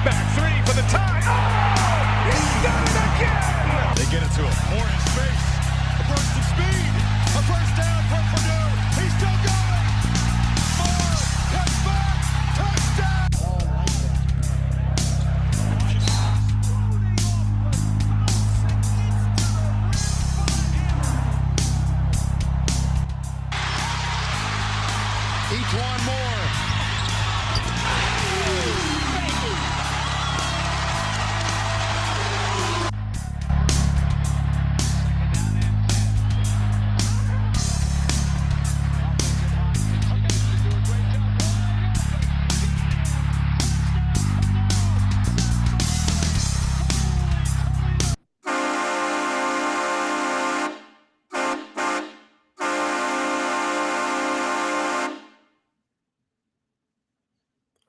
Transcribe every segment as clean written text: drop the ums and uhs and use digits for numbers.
back three for the tie. Oh, he's done it again. They get it to him. More in space. A burst of speed. A first down for Purdue. He's still going. Moore cuts back. Touchdown. Oh, I like that. Etuan Moore.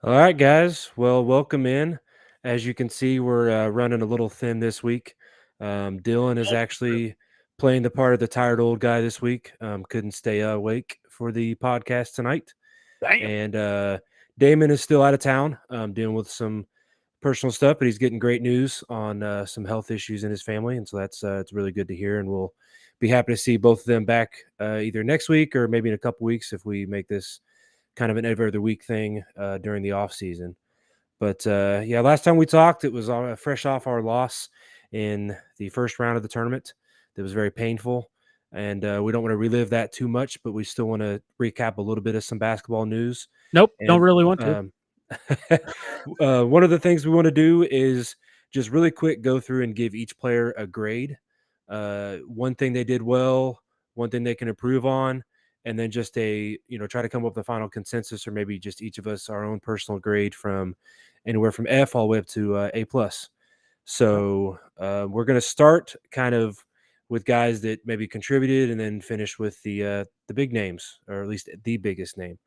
All right, guys. Well, welcome in. As you can see, we're running a little thin this week. Dylan is actually playing the part of the tired old guy this week. Couldn't stay awake for the podcast tonight. Damn. And Damon is still out of town, dealing with some personal stuff, but he's getting great news on some health issues in his family, and so that's it's really good to hear. And we'll be happy to see both of them back either next week or maybe in a couple weeks if we make this kind of an every other week thing during the off season. But yeah, last time we talked, it was fresh off our loss in the first round of the tournament. That was very painful, and we don't want to relive that too much, but we still want to recap a little bit of some basketball news. Nope, And, don't really want to. one of the things we want to do is just really quick go through and give each player a grade. One thing they did well, one thing they can improve on, and then just try to come up with a final consensus, or maybe just each of us our own personal grade from anywhere from F all the way up to A plus. So we're going to start kind of with guys that maybe contributed, and then finish with the big names, or at least the biggest name.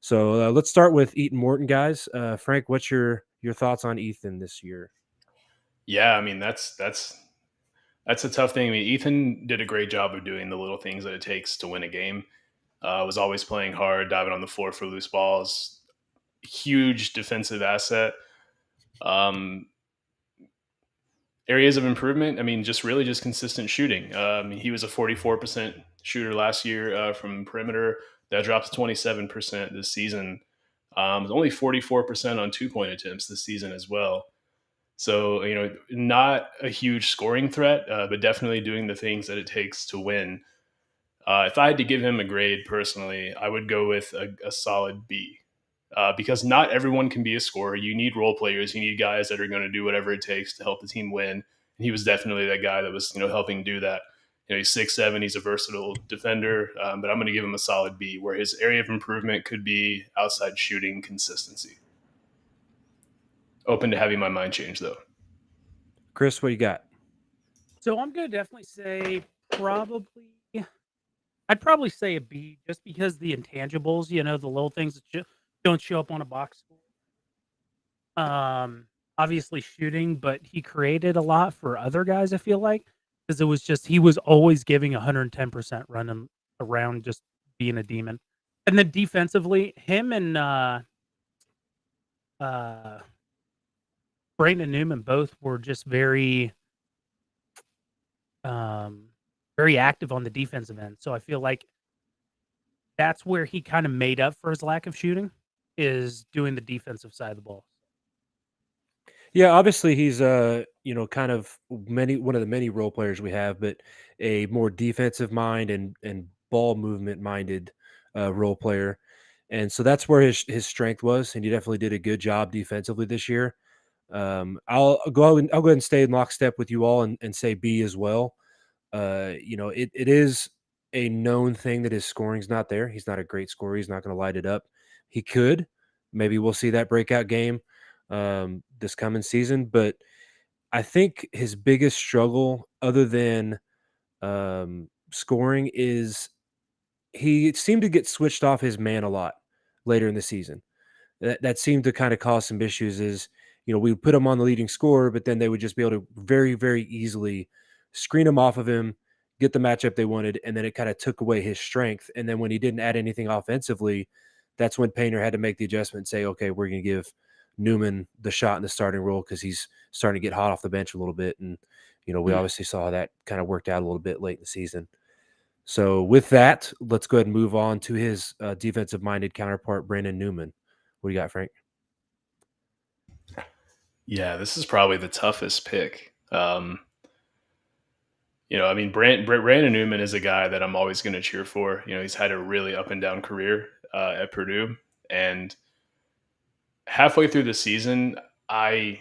So let's start with Ethan Morton, guys. Frank, what's your thoughts on Ethan this year? Yeah, I mean that's a tough thing. I mean, Ethan did a great job of doing the little things that it takes to win a game. Was always playing hard, diving on the floor for loose balls. Huge defensive asset. Areas of improvement, I mean, just consistent shooting. He was a 44% shooter last year from perimeter. That dropped to 27% this season. Only 44% on 2-point attempts this season as well. So, not a huge scoring threat, but definitely doing the things that it takes to win. If I had to give him a grade personally, I would go with a solid B. Because not everyone can be a scorer. You need role players. You need guys that are going to do whatever it takes to help the team win. And he was definitely that guy that was, helping do that. He's 6'7", he's a versatile defender, but I'm going to give him a solid B, where his area of improvement could be outside shooting consistency. Open to having my mind change, though. Chris, what you got? So I'm going to definitely say I'd probably say a B, just because the intangibles, the little things that don't show up on a box score. Obviously shooting, but he created a lot for other guys, I feel like, because it was just, he was always giving 110% running around, just being a demon. And then defensively, him and Brandon Newman both were just very active on the defensive end. So I feel like that's where he kind of made up for his lack of shooting, is doing the defensive side of the ball. Yeah, obviously he's kind of one of the many role players we have, but a more defensive mind and ball movement minded role player. And so that's where his strength was, and he definitely did a good job defensively this year. I'll go ahead and stay in lockstep with you all and say B as well. It is a known thing that his scoring's not there. He's not a great scorer. He's not going to light it up. He could. Maybe we'll see that breakout game this coming season. But I think his biggest struggle, other than scoring, is he seemed to get switched off his man a lot later in the season. That seemed to kind of cause some issues. We would put him on the leading scorer, but then they would just be able to very, very easily screen him off of him, get the matchup they wanted, and then it kind of took away his strength. And then when he didn't add anything offensively, that's when Painter had to make the adjustment and say, okay, we're going to give Newman the shot in the starting role because he's starting to get hot off the bench a little bit. And, we obviously saw that kind of worked out a little bit late in the season. So with that, let's go ahead and move on to his defensive-minded counterpart, Brandon Newman. What do you got, Frank? Yeah, this is probably the toughest pick. Brandon Newman is a guy that I'm always going to cheer for. He's had a really up and down career at Purdue, and halfway through the season, I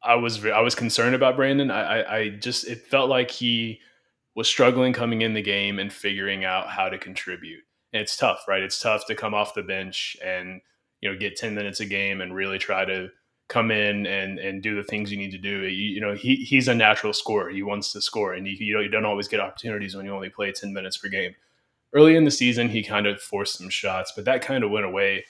was concerned about Brandon. It felt like he was struggling coming in the game and figuring out how to contribute. And it's tough, right? It's tough to come off the bench and get 10 minutes a game and really try to come in and do the things you need to do. He's a natural scorer. He wants to score, and you don't always get opportunities when you only play 10 minutes per game. Early in the season, he kind of forced some shots, but that kind of went away.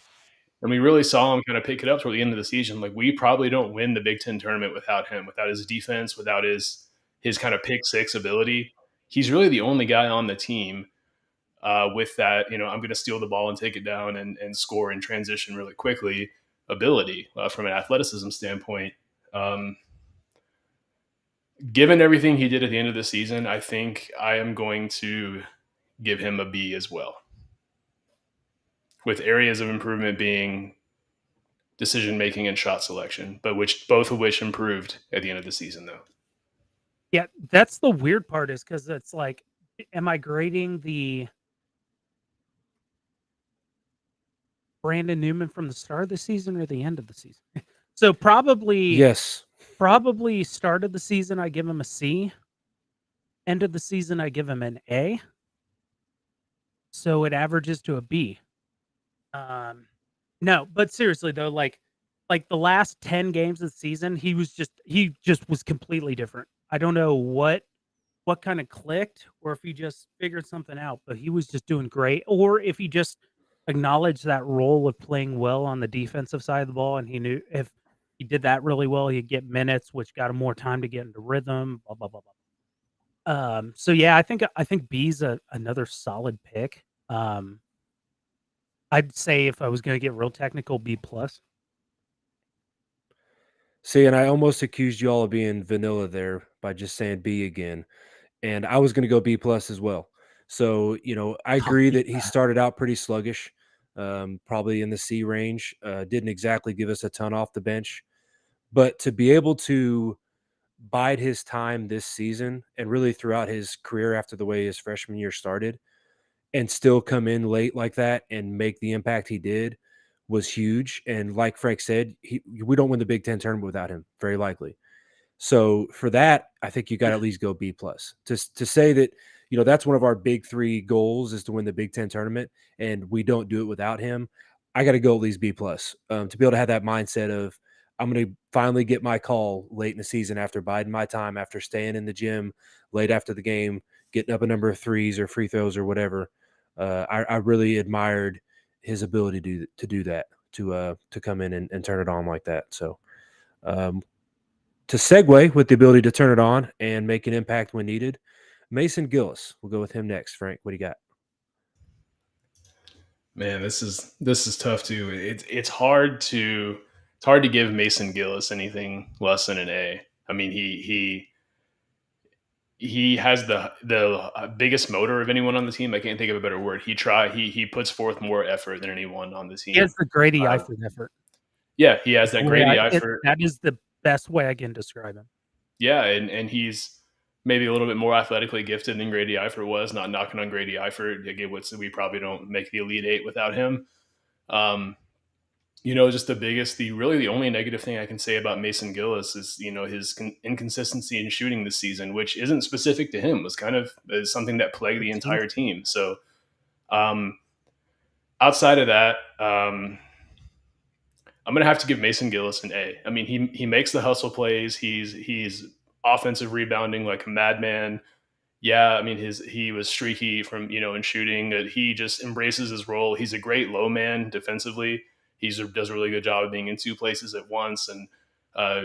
And we really saw him kind of pick it up toward the end of the season. Like, we probably don't win the Big Ten tournament without him, without his defense, without his kind of pick six ability. He's really the only guy on the team with that, I'm going to steal the ball and take it down and score and transition really quickly ability from an athleticism standpoint. Given everything he did at the end of the season, I think I am going to give him a B as well, with areas of improvement being decision making and shot selection, but both of which improved at the end of the season, though. Yeah, that's the weird part, is because it's like, am I grading the Brandon Newman from the start of the season or the end of the season? So probably start of the season, I give him a C. End of the season, I give him an A. So it averages to a B. No, but seriously though, like the last 10 games of the season, he just was completely different. I don't know what kind of clicked, or if he just figured something out, but he was just doing great, or if he just acknowledged that role of playing well on the defensive side of the ball, and he knew if he did that really well, he'd get minutes, which got him more time to get into rhythm, blah blah blah blah. So yeah, I think B's another solid pick. I'd say, if I was going to get real technical, B plus. See, and I almost accused you all of being vanilla there by just saying B again. And I was going to go B plus as well. So, I agree that he started out pretty sluggish, probably in the C range. Didn't exactly give us a ton off the bench. But to be able to bide his time this season and really throughout his career after the way his freshman year started, and still come in late like that and make the impact he did, was huge. And like Frank said, we don't win the Big Ten tournament without him, very likely. So for that, I think you got to at least go B plus. To say that, that's one of our big three goals, is to win the Big Ten tournament, and we don't do it without him. I got to go at least B plus to be able to have that mindset of, I'm going to finally get my call late in the season after biding my time, after staying in the gym late after the game, getting up a number of threes or free throws or whatever. I really admired his ability to do that, to come in and turn it on like that. So to segue with the ability to turn it on and make an impact when needed, Mason Gillis. We'll go with him next. Frank, what do you got? Man, this is tough too. It's hard to give Mason Gillis anything less than an A. I mean, he has the biggest motor of anyone on the team. I can't think of a better word. He puts forth more effort than anyone on the team. He has the Grady Eifert effort. Yeah, he has that Grady Eifert. That is the best way I can describe him. Yeah, and he's maybe a little bit more athletically gifted than Grady Eifert was. Not knocking on Grady Eifert. Again, we probably don't make the Elite Eight without him. Just the only negative thing I can say about Mason Gillis is, his inconsistency in shooting this season, which isn't specific to him, is something that plagued the entire team. So, outside of that, I'm going to have to give Mason Gillis an A. I mean, he makes the hustle plays. He's offensive rebounding like a madman. Yeah, I mean, he was streaky from, in shooting. He just embraces his role. He's a great low man defensively. He does a really good job of being in two places at once and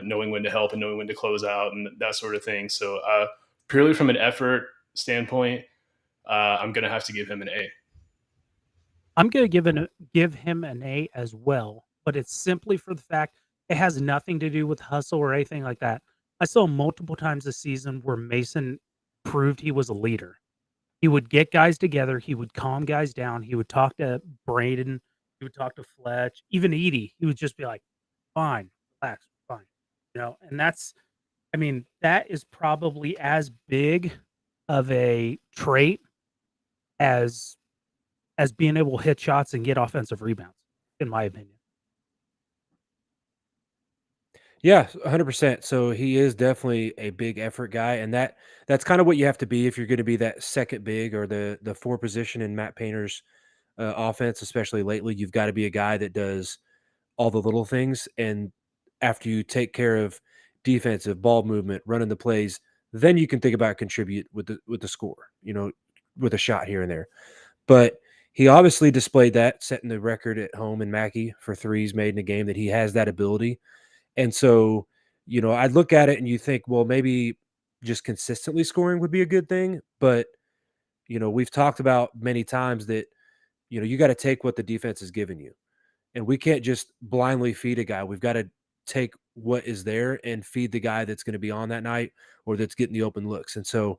knowing when to help and knowing when to close out and that sort of thing. So purely from an effort standpoint, I'm going to have to give him an A. I'm going to give him an A as well. but it's simply for the fact it has nothing to do with hustle or anything like that. I saw multiple times this season where Mason proved he was a leader. He would get guys together, he would calm guys down, he would talk to Braden, he would talk to Fletch, even Edie. He would just be like, "Fine, relax, fine." And I mean, that is probably as big of a trait as being able to hit shots and get offensive rebounds, in my opinion. Yeah, 100%. So he is definitely a big effort guy, and that's kind of what you have to be if you're going to be that second big or the four position in Matt Painter's offense, especially lately. You've got to be a guy that does all the little things, and after you take care of defensive ball movement, running the plays, then you can think about contribute with the score. With a shot here and there. But he obviously displayed that, setting the record at home in Mackey for threes made in a game, that he has that ability. And so, I'd look at it and you think, well, maybe just consistently scoring would be a good thing. But, we've talked about many times that, you got to take what the defense is giving you. And we can't just blindly feed a guy. We've got to take what is there and feed the guy that's going to be on that night or that's getting the open looks. And so,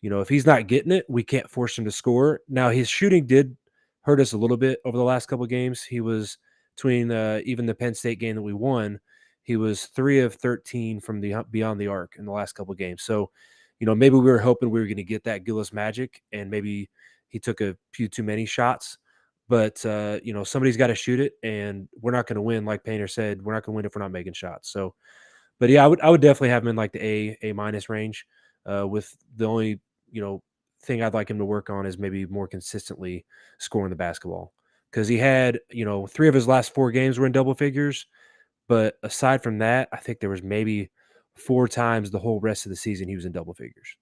if he's not getting it, we can't force him to score. Now, his shooting did hurt us a little bit over the last couple of games. He was between even the Penn State game that we won. He was 3 of 13 from the beyond the arc in the last couple of games. So, maybe we were hoping we were going to get that Gillis magic, and maybe he took a few too many shots. But somebody's got to shoot it, and we're not going to win. Like Painter said, we're not going to win if we're not making shots. So, but yeah, I would definitely have him in like the A minus range. With the only thing I'd like him to work on is maybe more consistently scoring the basketball, because he had 3 of his last 4 games were in double figures. But aside from that, I think there was maybe 4 times the whole rest of the season he was in double figures.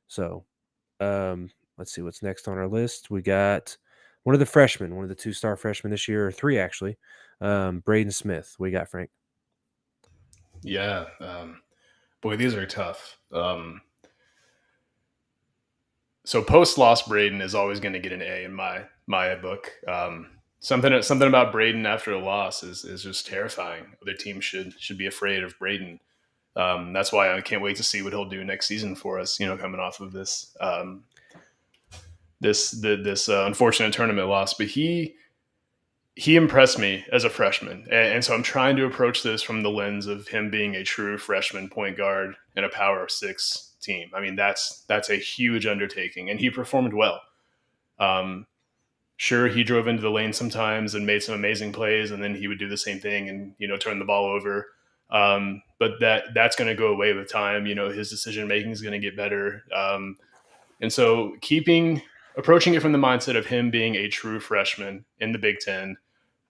So, let's see what's next on our list. We got one of the freshmen, one of the 2-star freshmen this year, or 3 actually, Braden Smith. We got Frank. Yeah. Boy, these are tough. So post loss Braden is always going to get an A in my book. Something about Braden after a loss is just terrifying. Other teams should be afraid of Braden. That's why I can't wait to see what he'll do next season for us. Coming off of this unfortunate tournament loss, but he impressed me as a freshman, and so I'm trying to approach this from the lens of him being a true freshman point guard in a Power 6 team. I mean, that's a huge undertaking, and he performed well. Um, sure, he drove into the lane sometimes and made some amazing plays, and then he would do the same thing and turn the ball over. But that's going to go away with time. His decision making is going to get better, and so approaching it from the mindset of him being a true freshman in the Big Ten,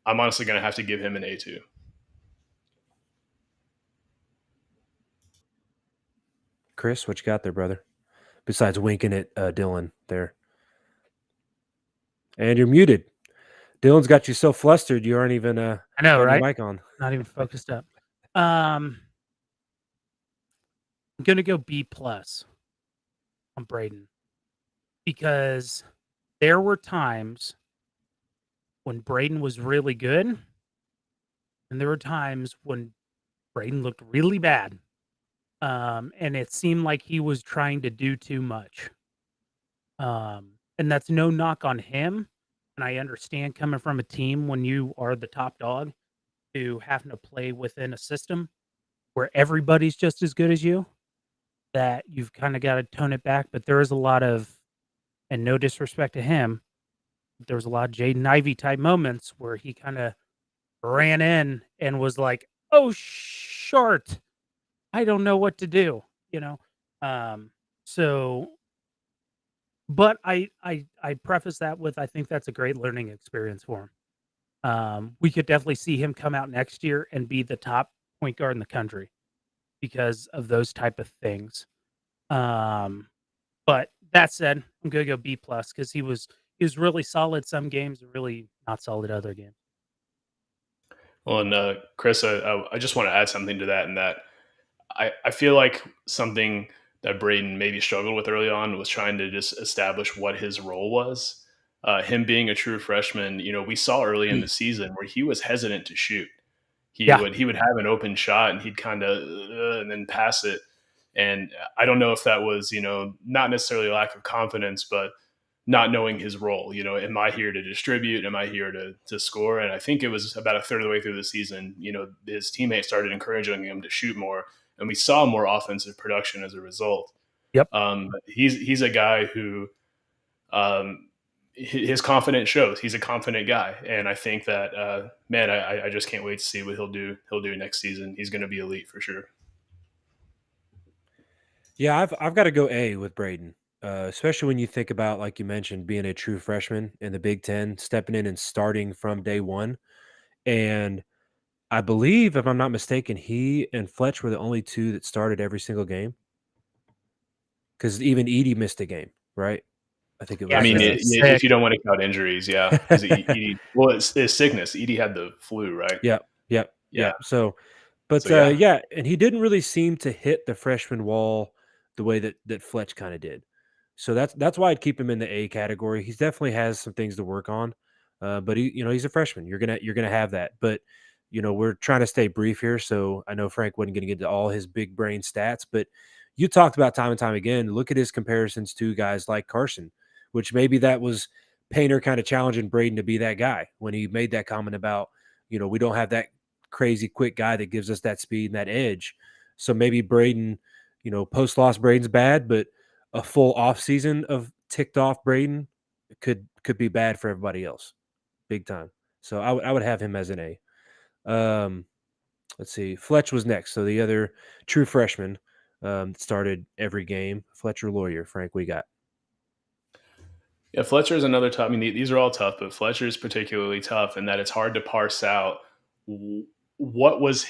I'm honestly going to have to give him an A2. Chris, what you got there, brother? Besides winking at Dylan there. And you're muted. Dylan's got you so flustered you aren't even I know, got right? your mic on. Not even focused up. I'm gonna go B plus on Braden, because there were times when Braden was really good, and there were times when Braden looked really bad. And it seemed like he was trying to do too much. And that's no knock on him. And I understand, coming from a team when you are the top dog, to having to play within a system where everybody's just as good as you, that you've kind of got to tone it back. But there is a lot of, and no disrespect to him, there was a lot of Jaden Ivey type moments where he kind of ran in and was like, "Oh, short, I don't know what to do," you know. So, but I preface that with, I think that's a great learning experience for him. We could definitely see him come out next year and be the top point guard in the country because of those type of things. But that said, I'm gonna go B plus because he was really solid some games and really not solid other games. Well, and Chris, I just want to add something to that, and that I feel like something that Braden maybe struggled with early on was trying to just establish what his role was. Him being a true freshman, we saw early in the season where he was hesitant to shoot. Yeah. He would have an open shot and he'd kind of and then pass it. And I don't know if that was, not necessarily a lack of confidence, but not knowing his role. Am I here to distribute? Am I here to score? And I think it was about a third of the way through the season, his teammates started encouraging him to shoot more, and we saw more offensive production as a result. Yep. He's a guy who his confidence shows. He's a confident guy, and I think that man, I just can't wait to see what he'll do. He'll do next season. He's going to be elite for sure. Yeah, I've got to go A with Braden, especially when you think about, like you mentioned, being a true freshman in the Big Ten, stepping in and starting from day one. And I believe, if I'm not mistaken, he and Fletch were the only two that started every single game, because even Edie missed a game, right? I think it Yeah, I was. mean, 'cause he's if sick. you don't want to count injuries, yeah, because well, it's sickness. Edie had the flu, right? Yep, yep, Yeah. yep. So, but So yeah, yeah, and he didn't really seem to hit the freshman wall the way that Fletch kind of did. So that's why I'd keep him in the A category. He definitely has some things to work on, but he's a freshman. You're gonna have that. But we're trying to stay brief here, so I know Frank wasn't going to get into all his big brain stats, but you talked about time and time again. Look at his comparisons to guys like Carson, which maybe that was Painter kind of challenging Braden to be that guy when he made that comment about we don't have that crazy quick guy that gives us that speed and that edge. So maybe Braden, post loss Braden's bad, but a full off season of ticked off Braden could be bad for everybody else, big time. So I would have him as an A. Let's see, Fletch was next. So the other true freshman started every game. Fletcher Lawyer, Frank, we got. yeah. Fletcher is another tough. I mean, these are all tough, but Fletcher is particularly tough in that it's hard to parse out what was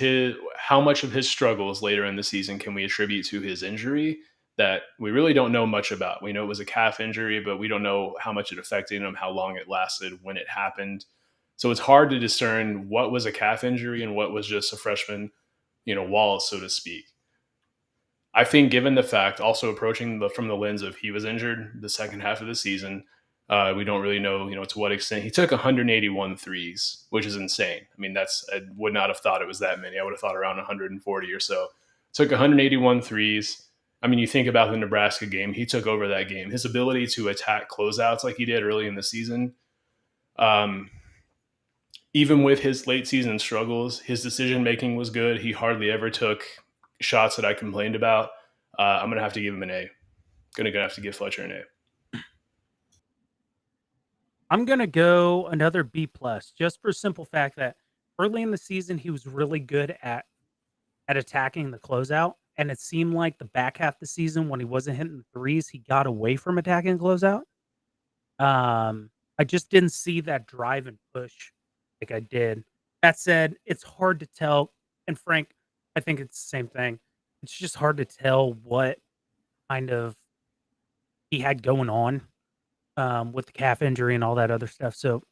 how much of his struggles later in the season can we attribute to his injury that we really don't know much about. We know it was a calf injury, but we don't know how much it affected him, how long it lasted, when it happened. So it's hard to discern what was a calf injury and what was just a freshman, wall, so to speak. I think, given the fact, also approaching from the lens of he was injured the second half of the season, we don't really know, to what extent he took 181 threes, which is insane. I mean, I would not have thought it was that many. I would have thought around 140 or so. Took 181 threes. I mean, you think about the Nebraska game, he took over that game. His ability to attack closeouts like he did early in the season, um, even with his late season struggles, his decision making was good. He hardly ever took shots that I complained about. I'm gonna have to give him an A. Gonna have to give Fletcher an A. I'm gonna go another B plus, just for simple fact that early in the season he was really good at attacking the closeout, and it seemed like the back half of the season when he wasn't hitting the threes, he got away from attacking the closeout. I just didn't see that drive and push like I did. That said, it's hard to tell, and Frank, I think it's the same thing. It's just hard to tell what kind of he had going on with the calf injury and all that other stuff. So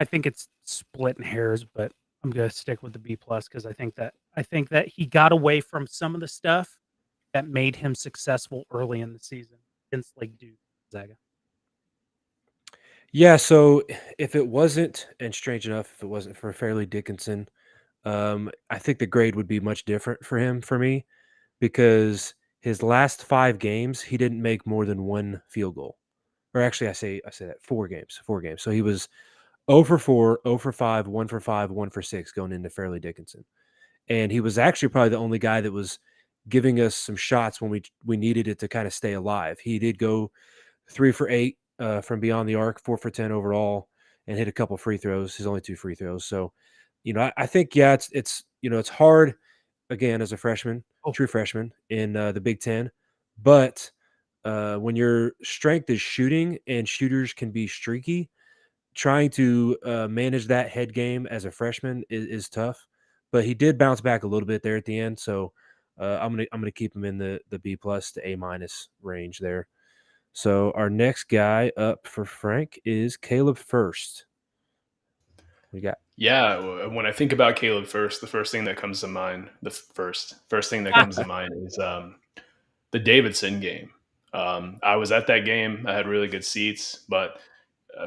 I think it's splitting hairs, but I'm gonna stick with the B plus because I think that he got away from some of the stuff that made him successful early in the season against Lake Duke, Gonzaga. Yeah, so if it wasn't, and strange enough, if it wasn't for Fairleigh Dickinson, I think the grade would be much different for him for me, because his last 5 games he didn't make more than one field goal. Or actually, I say that 4 games, 4 games. So he was 0 for 4, 0 for 5, 1 for 5, 1 for 6 going into Fairleigh Dickinson. And he was actually probably the only guy that was giving us some shots when we needed it to kind of stay alive. He did go 3 for 8 from beyond the arc, 4 for 10 overall, and hit a couple free throws. His only 2 free throws. So, I think it's hard again as a freshman, Oh, true freshman in the Big Ten, but when your strength is shooting and shooters can be streaky, trying to manage that head game as a freshman is tough. But he did bounce back a little bit there at the end, so I'm gonna keep him in the B plus to A minus range there. So our next guy up for Frank is Caleb First. We got Yeah, when I think about Caleb First, the first thing that comes to mind, the first thing that comes to mind is the Davidson game. I was at that game. I had really good seats, but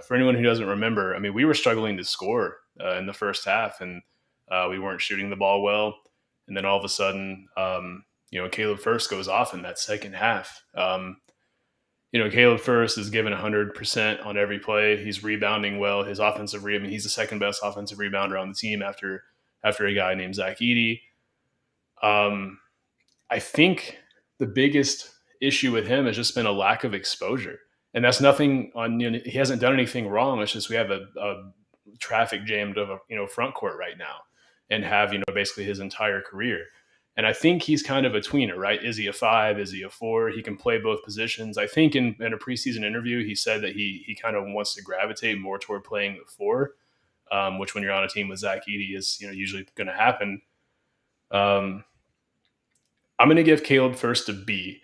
for anyone who doesn't remember, I mean, we were struggling to score in the first half, and We weren't shooting the ball well, and then all of a sudden, Caleb First goes off in that second half. Caleb First is given 100% on every play. He's rebounding well. His offensive rebound, he's the second best offensive rebounder on the team after a guy named Zach Edey. I think the biggest issue with him has just been a lack of exposure, and that's nothing on. He hasn't done anything wrong. It's just we have a traffic jammed of a front court right now, and have basically his entire career. And I think he's kind of a tweener, right? Is he a 5? Is he a 4? He can play both positions. I think in a preseason interview, he said that he kind of wants to gravitate more toward playing the 4, which when you're on a team with Zach Edey is usually going to happen. I'm going to give Caleb First a B.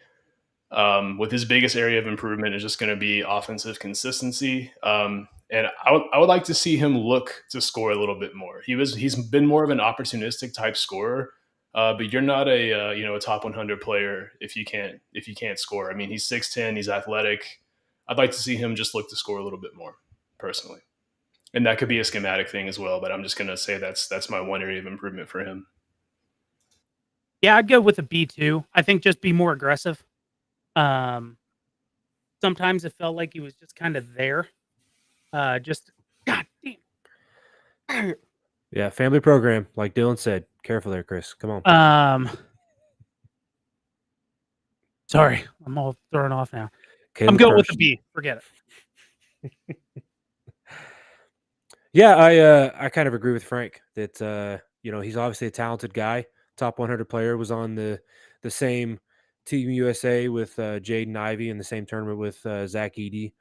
With his biggest area of improvement is just going to be offensive consistency. And I would like to see him look to score a little bit more. He's been more of an opportunistic type scorer, but you're not a top 100 player if you can't score. I mean, he's 6'10", he's athletic. I'd like to see him just look to score a little bit more, personally. And that could be a schematic thing as well, but I'm just going to say that's my one area of improvement for him. Yeah, I'd go with a B too. I think just be more aggressive. Sometimes it felt like he was just kind of there. Just God damn. Yeah, family program, like Dylan said. Careful there, Chris. Come on. Sorry, I'm all thrown off now. Caleb I'm going with First. a B. Forget it. Yeah, I kind of agree with Frank that he's obviously a talented guy. Top 100 player, was on the same Team USA with Jaden Ivey in the same tournament with Zach Edey.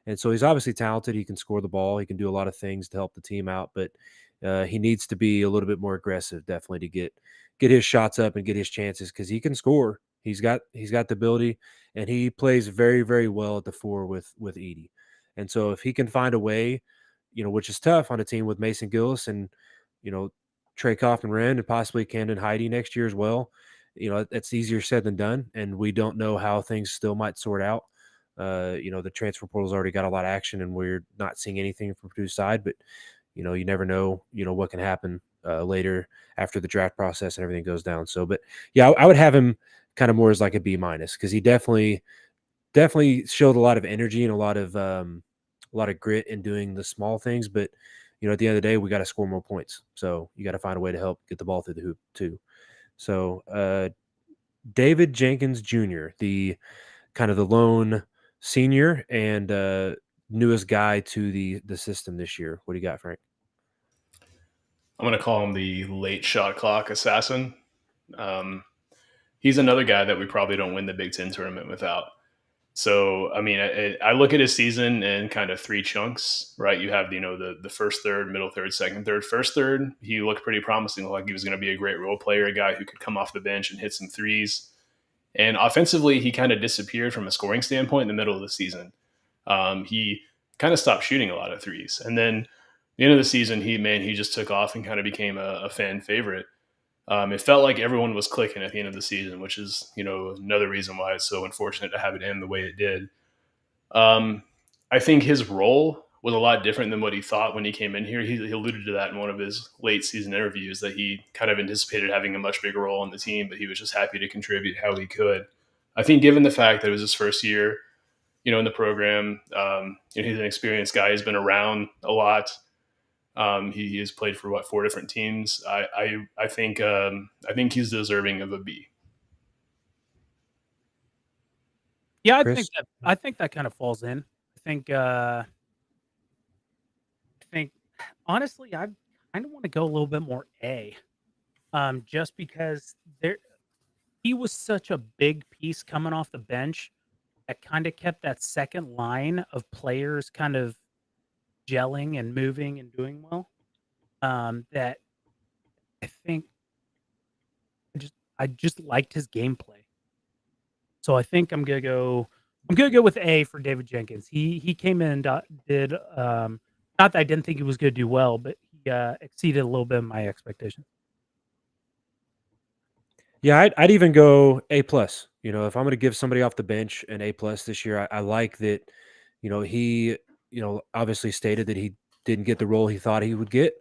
And so he's obviously talented. He can score the ball. He can do a lot of things to help the team out, but he needs to be a little bit more aggressive, definitely, to get his shots up and get his chances, because he can score. He's got the ability, and he plays very, very well at the 4 with Edey. And so if he can find a way, which is tough on a team with Mason Gillis and Trey Kaufman-Renn and possibly Camden Heide next year as well. That's easier said than done, and we don't know how things still might sort out. The transfer portal's already got a lot of action, and we're not seeing anything from Purdue's side, but you never know, what can happen later after the draft process and everything goes down. So, but yeah, I would have him kind of more as like a B-, because he definitely showed a lot of energy and a lot of grit in doing the small things, but at the end of the day, we got to score more points. So you got to find a way to help get the ball through the hoop too. So David Jenkins Jr., the kind of the lone senior and newest guy to the system this year. What do you got, Frank? I'm going to call him the late shot clock assassin. He's another guy that we probably don't win the Big Ten tournament without. So, I mean, I look at his season in kind of 3 chunks, right? You have, the first third, middle third, second third. First third, he looked pretty promising, like he was going to be a great role player, a guy who could come off the bench and hit some threes. And offensively, he kind of disappeared from a scoring standpoint in the middle of the season. He kind of stopped shooting a lot of threes. And then the end of the season, he just took off and kind of became a fan favorite. It felt like everyone was clicking at the end of the season, which is, another reason why it's so unfortunate to have it end the way it did. I think his role was a lot different than what he thought when he came in here. He alluded to that in one of his late season interviews, that he kind of anticipated having a much bigger role on the team, but he was just happy to contribute how he could. I think given the fact that it was his first year, in the program, he's an experienced guy. He's been around a lot. He has played for 4 different teams. I think he's deserving of a B. Yeah, Chris? I think that kind of falls in. I think honestly, I kind of want to go a little bit more A. Just because he was such a big piece coming off the bench that kind of kept that second line of players kind of gelling and moving and doing well. That I think I just liked his gameplay. So I think I'm gonna go with A for David Jenkins. He came in and did not that I didn't think he was gonna do well, but he exceeded a little bit of my expectations. Yeah, I'd even go A+. If I'm going to give somebody off the bench an A+ this year, I like that. He obviously stated that he didn't get the role he thought he would get,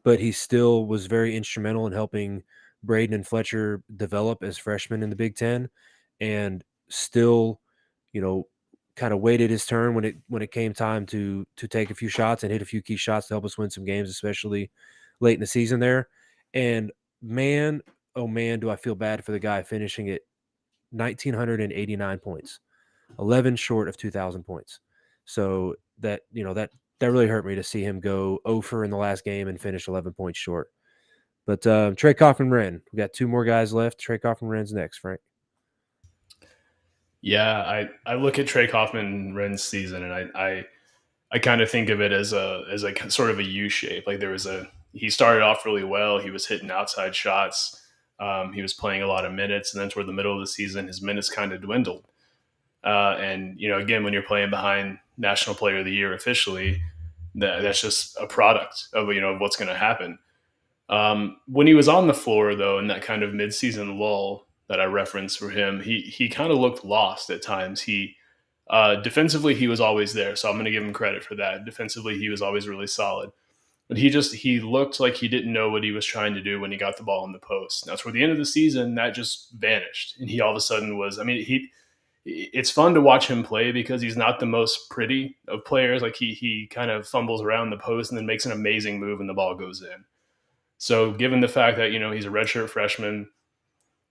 but he still was very instrumental in helping Braden and Fletcher develop as freshmen in the Big Ten, and still, you know, kind of waited his turn when it came time to take a few shots and hit a few key shots to help us win some games, especially late in the season there. And man, oh man, do I feel bad for the guy finishing at 1,989 points, 11 short of 2,000 points. So that, that really hurt me to see him go 0 for in the last game and finish 11 points short. But Trey Coffin-Wren, we got two more guys left. Trey Coffin-Wren's next, Frank. Yeah, I look at Trey Kaufman-Wren's season, and I kind of think of it as a sort of a U shape. Like he started off really well. He was hitting outside shots. He was playing a lot of minutes, and then toward the middle of the season, his minutes kind of dwindled. And again, when you're playing behind National Player of the Year officially, that's just a product of what's going to happen. When he was on the floor, though, in that kind of midseason lull that I referenced for him, he kind of looked lost at times. Defensively, he was always there, so I'm going to give him credit for that. Defensively, he was always really solid. But he looked like he didn't know what he was trying to do when he got the ball in the post. Now, toward the end of the season, that just vanished, and he all of a sudden was. I mean, it's fun to watch him play because he's not the most pretty of players. Like he kind of fumbles around the post and then makes an amazing move, and the ball goes in. So, given the fact that he's a redshirt freshman,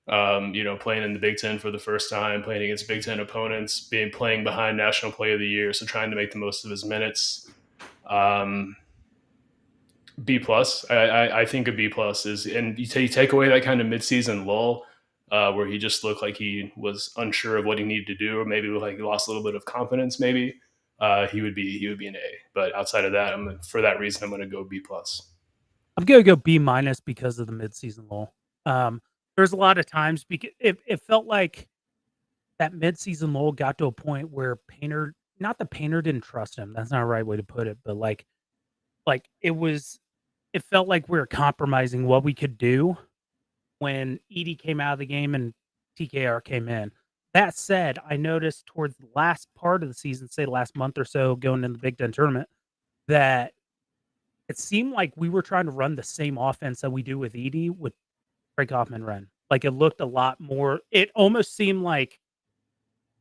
playing in the Big Ten for the first time, playing against Big Ten opponents, playing behind National Player of the Year, so trying to make the most of his minutes. B plus, I think a B plus is, and you take away that kind of midseason lull where he just looked like he was unsure of what he needed to do, or maybe like he lost a little bit of confidence. Maybe he would be an A. But outside of that, for that reason, I'm going to go B plus. I'm gonna go B minus because of the midseason lull. There's a lot of times because it felt like that midseason lull got to a point where Painter, not that Painter didn't trust him. That's not the right way to put it, but like it felt like we were compromising what we could do when Edie came out of the game and TKR came in. That said, I noticed towards the last part of the season, say the last month or so, going in the Big Ten tournament, that it seemed like we were trying to run the same offense that we do with Edie with Trey Kaufman-Wren. Like it looked a lot more. It almost seemed like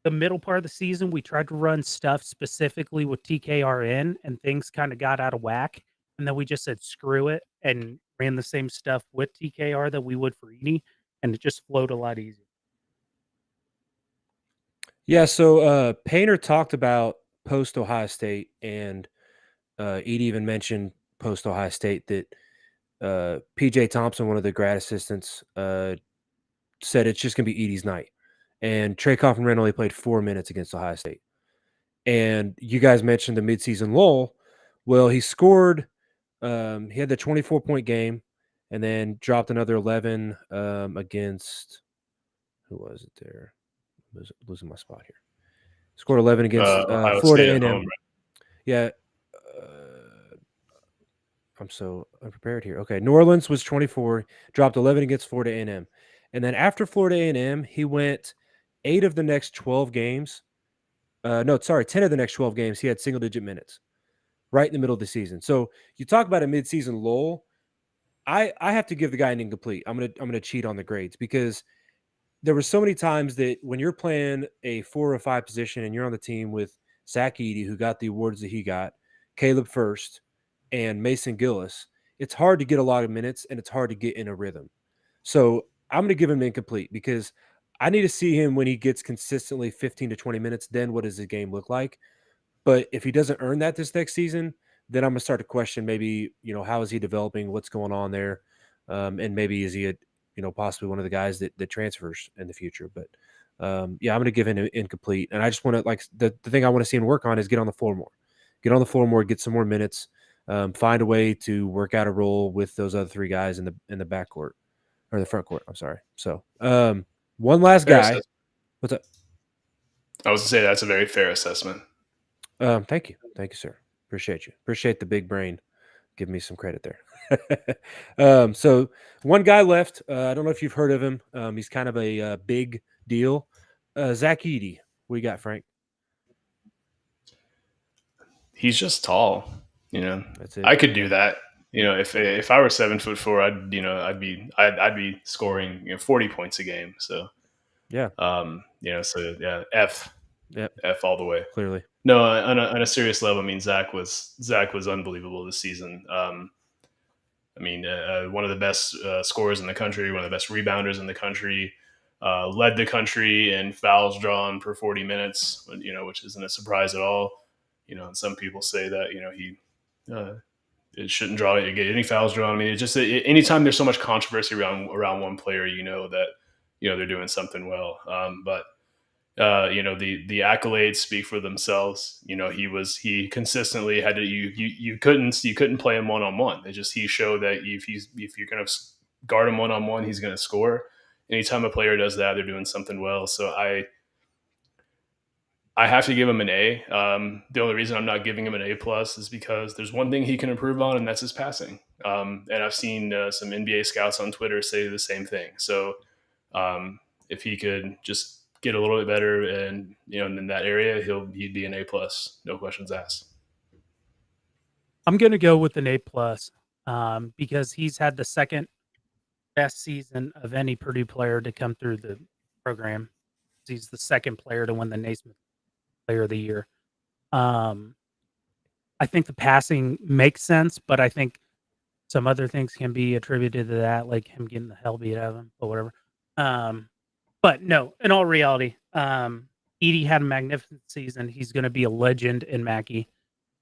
the middle part of the season we tried to run stuff specifically with TKR in, and things kind of got out of whack. And then we just said screw it and ran the same stuff with TKR that we would for Edie, and it just flowed a lot easier. Yeah, so Painter talked about post Ohio State, and Edie even mentioned post Ohio State that PJ Thompson, one of the grad assistants, said it's just going to be Edie's night. And Trey Kaufman-Wren only played 4 minutes against Ohio State. And you guys mentioned the midseason lull. Well, he scored. He had the 24-point game, and then dropped another 11 against. Who was it there? Losing my spot here. Scored 11 against Ohio Florida State A&M. at home, right? Yeah. I'm so unprepared here. Okay, New Orleans was 24, dropped 11 against Florida A&M. And then after Florida A&M, he went 8 of the next 12 games. 10 of the next 12 games, he had single-digit minutes right in the middle of the season. So you talk about a midseason lull. I have to give the guy an incomplete. I'm gonna cheat on the grades because there were so many times that when you're playing a 4 or 5 position and you're on the team with Zach Edey, who got the awards that he got, Caleb First, and Mason Gillis, it's hard to get a lot of minutes and it's hard to get in a rhythm. So I'm going to give him incomplete because I need to see him when he gets consistently 15 to 20 minutes. Then what does his game look like? But if he doesn't earn that this next season, then I'm going to start to question maybe, how is he developing? What's going on there? And maybe is he possibly one of the guys that transfers in the future. But I'm going to give him an incomplete. And I just want to, the thing I want to see him work on is get on the floor more. Get on the floor more, get some more minutes, find a way to work out a role with those other 3 guys in the backcourt or the front court. I'm sorry. So one last Fair guy. assessment. What's up? I was to say that's a very fair assessment. Thank you. Thank you, sir. Appreciate you. Appreciate the big brain. Give me some credit there. So one guy left. I don't know if you've heard of him. He's kind of a big deal. Zach Edey. What you got, Frank? He's just tall. That's it. I could do that. if I were 7'4", I'd be scoring 40 points a game. So Yeah. so yeah, F all the way. Clearly. No, on a serious level, I mean, Zach was unbelievable this season. One of the best scorers in the country, one of the best rebounders in the country, led the country in fouls drawn per 40 minutes, which isn't a surprise at all. And some people say that, he it shouldn't get any fouls drawn. I mean, anytime there's so much controversy around one player, that, they're doing something well. But the accolades speak for themselves. He consistently had to you couldn't play him one-on-one. He showed that if you're going to guard him one-on-one, he's going to score. Anytime a player does that, they're doing something well. So I have to give him an A. The only reason I'm not giving him an A plus is because there's one thing he can improve on, and that's his passing. And I've seen some NBA scouts on Twitter say the same thing. So if he could just get a little bit better, and in that area, he'd be an A plus, no questions asked. I'm going to go with an A plus because he's had the second best season of any Purdue player to come through the program. He's the second player to win the Naismith Player of the Year. I think the passing makes sense, but I think some other things can be attributed to that, like him getting the hell beat out of him or whatever. But no, in all reality, Edie had a magnificent season. He's going to be a legend in Mackey,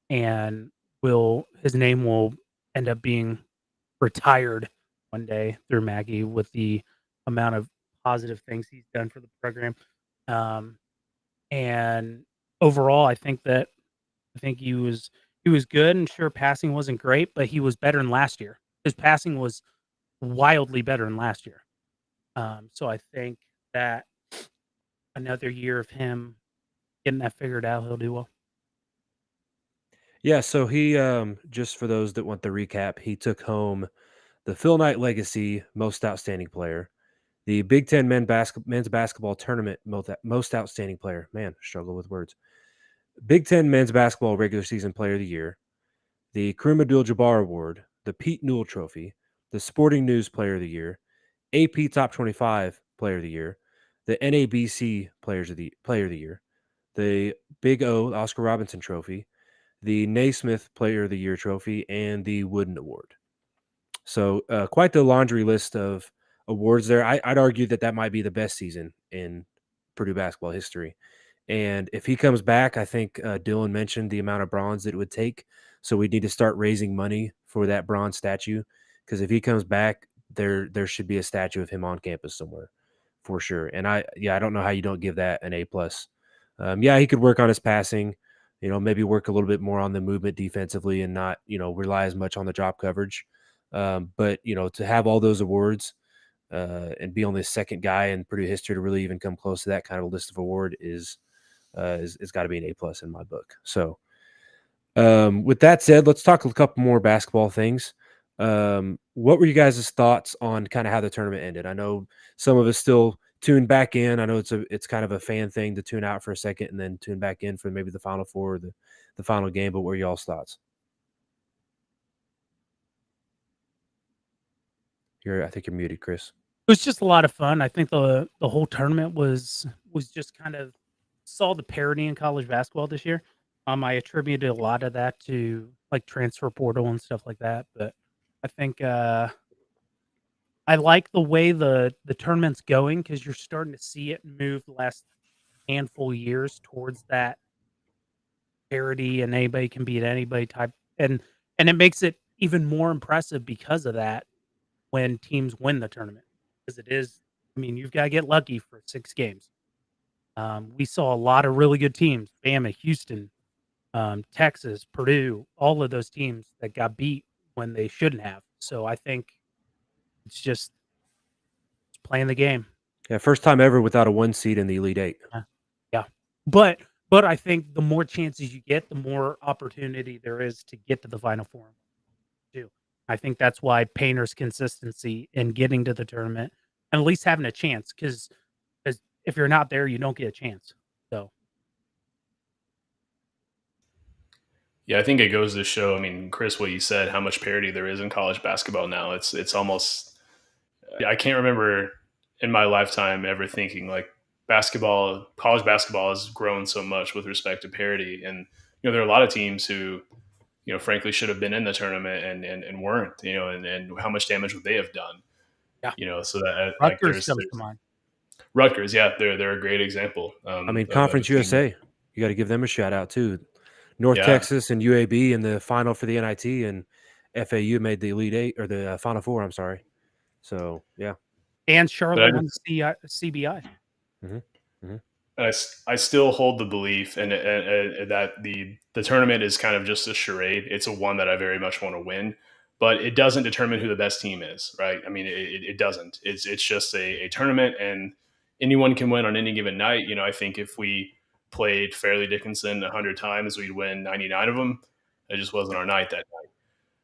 and his name will end up being retired one day through Mackey with the amount of positive things he's done for the program. And overall, I think he was good, and sure, passing wasn't great, but he was better than last year. His passing was wildly better than last year. So I think that another year of him getting that figured out, he'll do well. Yeah, so he just for those that want the recap, he took home the Phil Knight Legacy Most Outstanding Player, the Big Ten men's basketball tournament most outstanding player. Man, struggle with words. Big Ten men's basketball regular season player of the year, the Kareem Abdul-Jabbar Award, the Pete Newell Trophy, the Sporting News Player of the Year, AP Top 25 Player of the Year, the NABC Player of the Year, the Big O Oscar Robinson Trophy, the Naismith Player of the Year Trophy, and the Wooden Award. So quite the laundry list of awards there. I'd argue that might be the best season in Purdue basketball history. And if he comes back, I think Dylan mentioned the amount of bronze that it would take. So we need to start raising money for that bronze statue, because if he comes back, there should be a statue of him on campus somewhere for sure. And I don't know how you don't give that an A plus. He could work on his passing, maybe work a little bit more on the movement defensively and not, rely as much on the drop coverage. But to have all those awards and be only the second guy in Purdue history to really even come close to that kind of a list of award is got to be an A plus in my book. So with that said, let's talk a couple more basketball things. What were you guys' thoughts on kind of how the tournament ended? I know some of us still tuned back in. I know it's kind of a fan thing to tune out for a second and then tune back in for maybe the Final Four or the final game. But what were y'all's thoughts? I think you're muted, Chris. It was just a lot of fun. I think the whole tournament was just kind of saw the parity in college basketball this year. I attributed a lot of that to like transfer portal and stuff like that. But I think I like the way the tournament's going, because you're starting to see it move the last handful of years towards that parity and anybody can beat anybody type, and it makes it even more impressive because of that when teams win the tournament, because it is, I mean, you've got to get lucky for 6 games. We saw a lot of really good teams, Bama, Houston, Texas, Purdue, all of those teams that got beat when they shouldn't have. So I think it's just playing the game. Yeah, first time ever without a 1 seed in the Elite Eight. Yeah. But I think the more chances you get, the more opportunity there is to get to the Final Four too. I think that's why Painter's consistency in getting to the tournament and at least having a chance, because if you're not there, you don't get a chance. So Yeah, I think it goes to show. I mean, Chris, what you said, how much parity there is in college basketball now. It's almost. I can't remember in my lifetime ever thinking like college basketball has grown so much with respect to parity, and there are a lot of teams who frankly should have been in the tournament and weren't, and how much damage would they have done, Yeah. so that like Rutgers comes to mind. Rutgers, yeah, they're a great example I mean, of a Conference team that, USA, you got to give them a shout out too. North yeah, Texas and UAB in the final for the NIT, and FAU made the Elite Eight or the Final Four. I'm sorry. So yeah. And but I Charlotte won just CBI. hmm hmm I still hold the belief and that the tournament is kind of just a charade. It's a one that I very much want to win, but it doesn't determine who the best team is, right? I mean, it doesn't. It's just a tournament, and anyone can win on any given night. I think if we played Fairleigh Dickinson 100 times, we'd win 99 of them. It just wasn't our night that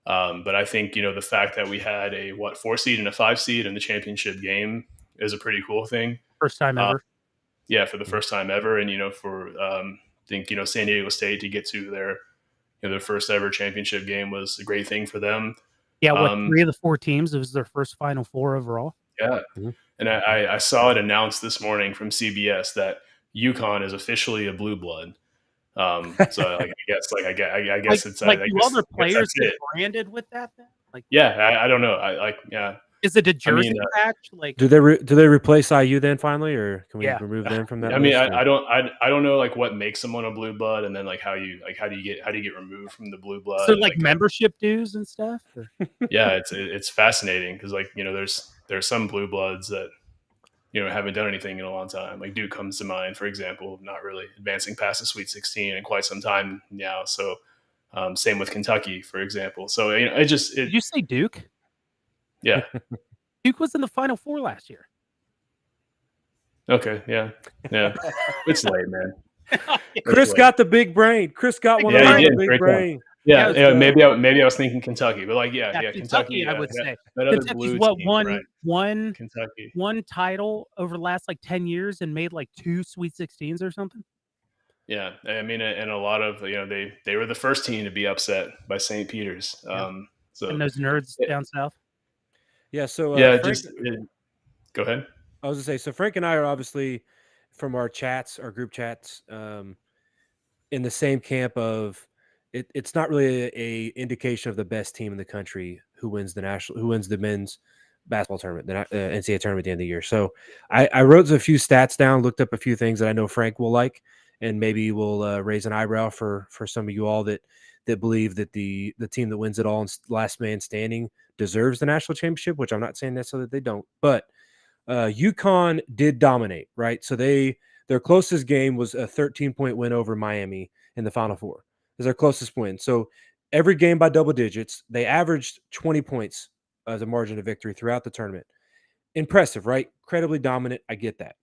night. But I think the fact that we had a 4 seed and a 5 seed in the championship game is a pretty cool thing. First time Uh, ever. yeah, for the first time ever, and for I think San Diego State to get to their first ever championship game was a great thing for them. Yeah, what, Um, 3 of the 4 teams, it was their first Final Four overall? yeah, hmm and I saw it announced this morning from CBS that UConn is officially a blue blood. So I guess it's I Do all their guess players that's get it. branded with that then? Like, Yeah, I don't know. I like yeah. is it a I mean, jersey patch? Like, Do they replace IU then finally, or can we yeah. remove them from that I mean, list? Or? I don't know like what makes someone a blue blood, and then like how do you get removed from the blue blood, So, and like, like membership dues and stuff? Or yeah, it's fascinating because like there's some blue bloods that haven't done anything in a long time. Like Duke comes to mind, for example, not really advancing past the Sweet 16 in quite some time now. So same with Kentucky, for example. So did you say Duke? yeah, Duke was in the Final Four last year. okay, yeah, it's late, man. Chris got the big brain. Chris got one Yeah, over you the did. big Great job. brain. Yeah, Yeah, yeah. Maybe I was thinking Kentucky, but like yeah, Kentucky. Kentucky, I would say. That other Kentucky's blue what, team, right? Kentucky. one title over the last, like, 10 years and made, like, 2 Sweet 16s or something? Yeah, I mean, and a lot of they were the first team to be upset by St. Peter's. Yeah. So And those nerds down south? Yeah. So yeah, Frank, go ahead. I was gonna say, so Frank and I are obviously from our chats, our group chats, in the same camp of it's not really a indication of the best team in the country who wins the men's basketball tournament, the NCAA tournament at the end of the year. So I wrote a few stats down, looked up a few things that I know Frank will like, and maybe will raise an eyebrow for some of you all that believe that the team that wins it all and last man standing deserves the national championship, which I'm not saying necessarily that they don't, but UConn did dominate, right? So their closest game was a 13-point win over Miami in the Final Four. Is their closest win. So every game by double digits. They averaged 20 points as a margin of victory throughout the tournament. Impressive, right? Incredibly dominant. I get that.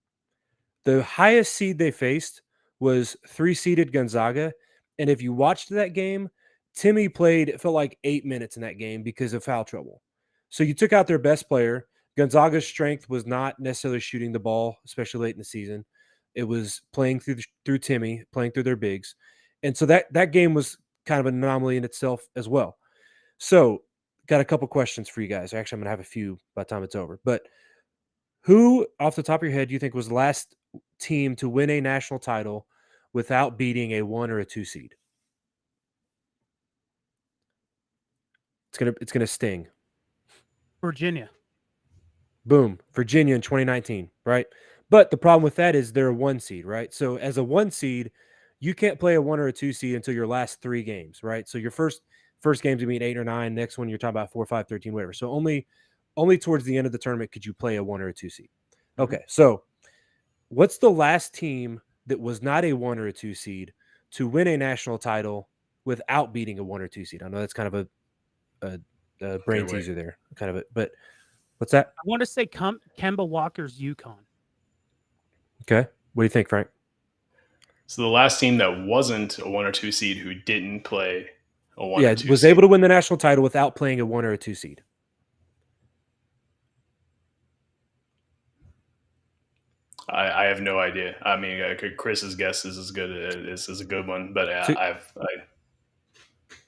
The highest seed they faced was 3-seeded Gonzaga. And if you watched that game, Timmy played, it felt like 8 minutes in that game because of foul trouble. So you took out their best player. Gonzaga's strength was not necessarily shooting the ball, especially late in the season. It was playing through Timmy, playing through their bigs. And so that game was kind of an anomaly in itself as well. So got a couple questions for you guys. Actually, I'm going to have a few by the time it's over. But who, off the top of your head, do you think was the last team to win a national title without beating a 1 or a 2 seed? It's gonna sting. Virginia. Boom, Virginia in 2019, right? But the problem with that is they're a 1 seed, right? So as a 1 seed, you can't play a 1 or a 2 seed until your last 3 games, right? So your first game's gonna be 8 or 9. Next one you're talking about 4, 5, 13, whatever. So only towards the end of the tournament could you play a 1 or a 2 seed. Okay, so what's the last team that was not a 1 or a 2 seed to win a national title without beating a 1 or 2 seed? I know that's kind of a brain Okay, wait. teaser there, kind of it. But what's that? I want to say Kemba Walker's UConn. Okay, what do you think, Frank? So the last team that wasn't a 1 or 2 seed who didn't play a 1 or 2 was seed. able to win the national title without playing a 1 or a 2 seed. I have no idea. I mean, Chris's guess is as good as a good one, but So-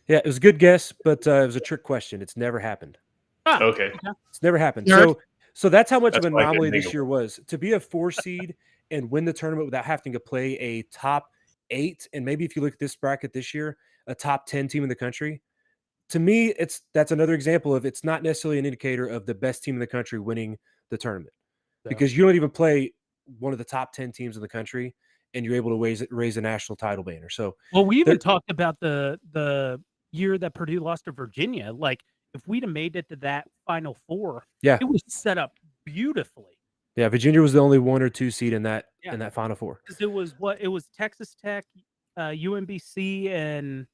Yeah, it was a good guess, but it was a trick question. It's never happened. Ah, Okay. It's never happened. Nerd. So that's how much That's of an why I couldn't anomaly think this of year one. was. To be a 4 seed and win the tournament without having to play a top 8, and maybe if you look at this bracket this year, a top 10 team in the country. To me, that's another example of it's not necessarily an indicator of the best team in the country winning the tournament. Yeah. Because you don't even play one of the top 10 teams in the country and you're able to raise a national title banner. So Well, we even there, talked about the year that Purdue lost to Virginia. Like, if we'd have made it to that Final Four, yeah, it was set up beautifully. yeah, Virginia was the only 1 or 2 seed in that Yeah. Final Four. Because it was Texas Tech, UMBC, and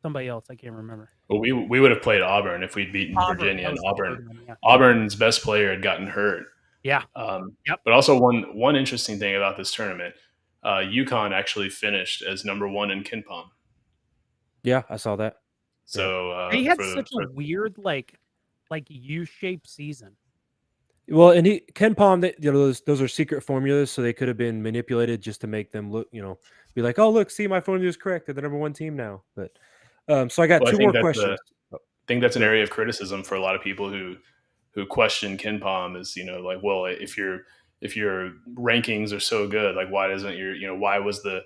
somebody else. I can't remember. Well, we would have played Auburn if we'd beaten Auburn. Virginia, That and was the third one, yeah. Auburn's best player had gotten hurt. Yeah. Yep. But also one interesting thing about this tournament, UConn actually finished as number 1 in KenPom. Yeah, I saw that. So They had such a weird like U-shaped season. Well, and Ken Palm, those are secret formulas, so they could have been manipulated just to make them look, be like, oh, look, see, my formula is correct. They're the number 1 team now. But so I got Well, 2 more questions. I think that's an area of criticism for a lot of people who question KenPom is, like, well, if your rankings are so good, like why doesn't why was the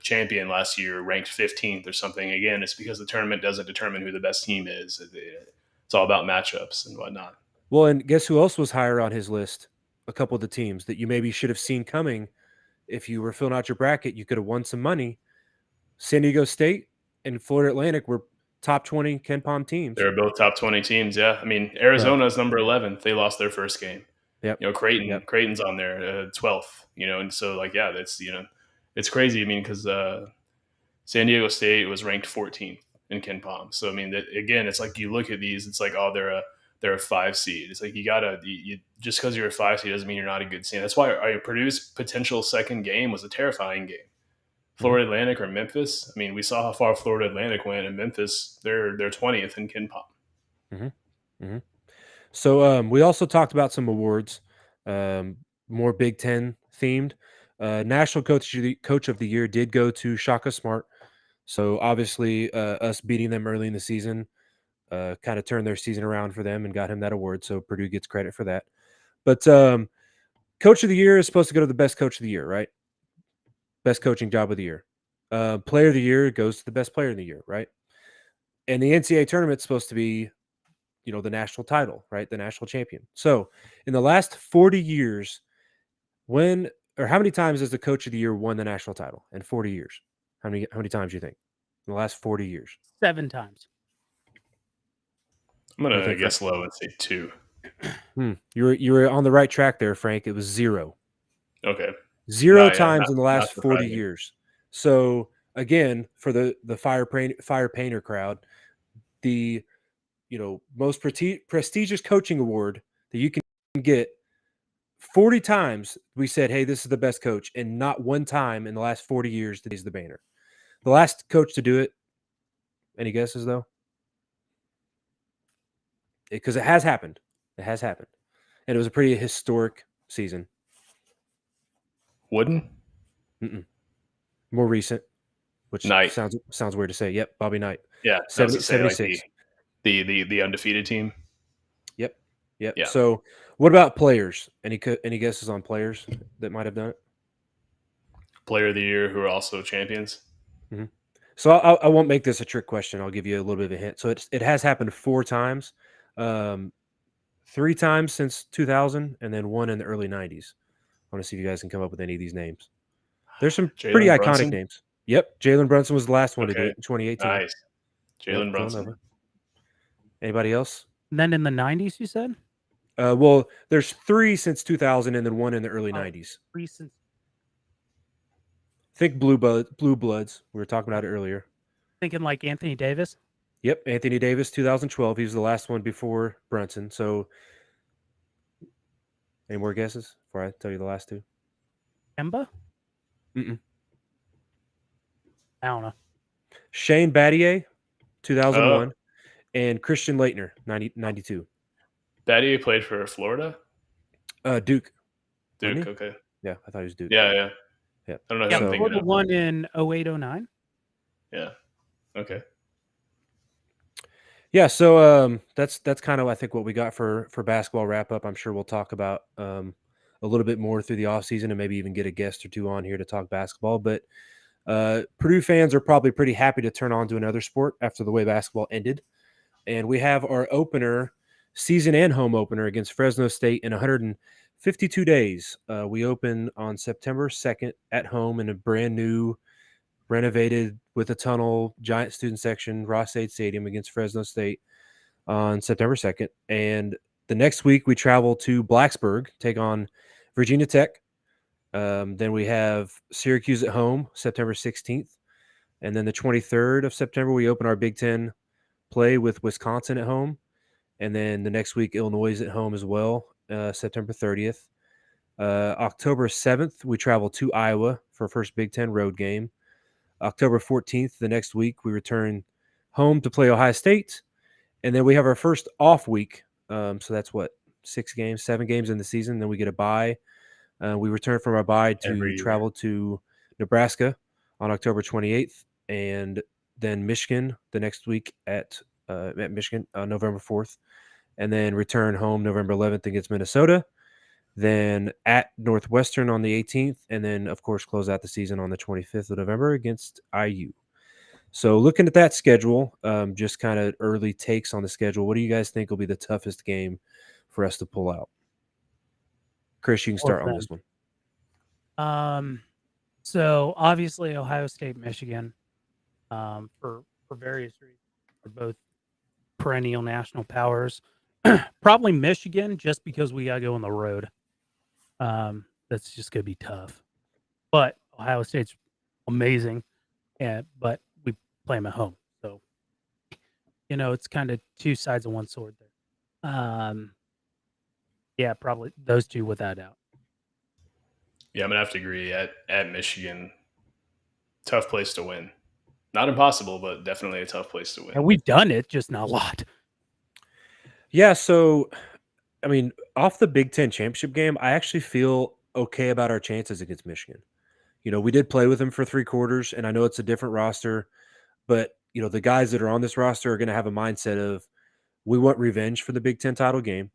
champion last year ranked 15th or something? Again, it's because the tournament doesn't determine who the best team is. It's all about matchups and whatnot. Well, and guess who else was higher on his list? A couple of the teams that you maybe should have seen coming. If you were filling out your bracket, you could have won some money. San Diego State and Florida Atlantic were top 20 Ken Palm teams. They're both top 20 teams. Yeah. I mean, Arizona's number 11th. They lost their first game. Yep. Creighton's on there, 12th, and so that's, it's crazy. I mean, because San Diego State was ranked 14th in KenPom. So, I mean, again, it's like you look at these, it's like, oh, they're a 5 seed. It's like you just because you're a 5 seed doesn't mean you're not a good seed. That's why Purdue's potential second game was a terrifying game. Florida Atlantic or Memphis. I mean, we saw how far Florida Atlantic went, and Memphis, they're 20th in KenPom. Mm-hmm. Mm-hmm. So we also talked about some awards, more Big Ten themed. National Coach of the Year did go to Shaka Smart. So obviously, us beating them early in the season kind of turned their season around for them and got him that award. So Purdue gets credit for that. But Coach of the Year is supposed to go to the best coach of the year, right? Best coaching job of the year. Player of the Year goes to the best player of the year, right? And the NCAA tournament's supposed to be, the national title, right? The national champion. So in the last 40 years, how many times has the Coach of the Year won the national title in 40 years? How many times do you think in the last 40 years? 7 times. I'm going to guess low and say 2. You were on the right track there, Frank. It was 0. Okay. 0 times in the last 40 years. So again, for the fire painter crowd, the most prestigious coaching award that you can get, 40 times we said, hey, this is the best coach, and not one time in the last 40 years did he's the banner. The last coach to do it, any guesses though? Because it has happened. It has happened. And it was a pretty historic season. Wooden? Mm-mm. More recent, which Knight. sounds weird to say. Yep, Bobby Knight. Yeah, 76. Like the undefeated team. Yep. Yeah. So, what about players? Any guesses on players that might have done it? Player of the Year who are also champions. Mm-hmm. So I won't make this a trick question. I'll give you a little bit of a hint. So it has happened 4 times, 3 times since 2000, and then 1 in the early 90s. I want to see if you guys can come up with any of these names. There's some pretty iconic names. Yep, Jalen Brunson was the last one to do it in 2018. Nice, Jalen Brunson. Anybody else? And then in the 90s, you said? Well, there's 3 since 2000, and then 1 in the early 90s. 3 since. Think Blue Bloods. We were talking about it earlier. Thinking like Anthony Davis. Yep, Anthony Davis, 2012. He was the last one before Brunson. So, any more guesses before I tell you the last 2? Kemba? Mm-mm. I don't know. Shane Battier, 2001, and Christian Laettner, 92. Battier played for Florida? Duke. Duke, okay. Yeah, I thought he was Duke. Yeah. I don't know. Yeah, Florida won in 08-09. Yeah. Okay. Yeah, so that's kind of I think what we got for basketball wrap up. I'm sure we'll talk about a little bit more through the off season and maybe even get a guest or two on here to talk basketball. But Purdue fans are probably pretty happy to turn on to another sport after the way basketball ended. And we have our opener, season and home opener against Fresno State in 152 days. We open on September 2nd at home in a brand new, renovated with a tunnel, giant student section, Ross-Ade Stadium against Fresno State on September 2nd. And the next week we travel to Blacksburg, take on Virginia Tech. Then we have Syracuse at home, September 16th. And then the 23rd of September, we open our Big Ten play with Wisconsin at home. And then the next week, Illinois is at home as well, September 30th. October 7th, we travel to Iowa for our first Big Ten road game. October 14th, the next week, we return home to play Ohio State. And then we have our first off week. So that's what, 7 games in the season. Then we get a bye. We return from our bye to Every year. travel to Nebraska on October 28th. And then Michigan the next week at Michigan on November 4th. And then return home November 11th against Minnesota. Then at Northwestern on the 18th, and then, of course, close out the season on the 25th of November against IU. So looking at that schedule, just kind of early takes on the schedule, what do you guys think will be the toughest game for us to pull out? Chris, you can start on this one. So obviously Ohio State, Michigan, for various reasons, are both perennial national powers. Probably Michigan, just because we gotta go on the road. That's just gonna be tough. But Ohio State's amazing, but we play them at home, so it's kind of two sides of one sword there. Yeah, probably those two without doubt. Yeah, I'm gonna have to agree. At Michigan, tough place to win. Not impossible, but definitely a tough place to win. And we've done it, just not a lot. Yeah, so, I mean, off the Big Ten championship game, I actually feel okay about our chances against Michigan. We did play with them for 3 quarters, and I know it's a different roster, but, the guys that are on this roster are going to have a mindset of, we want revenge for the Big Ten title game.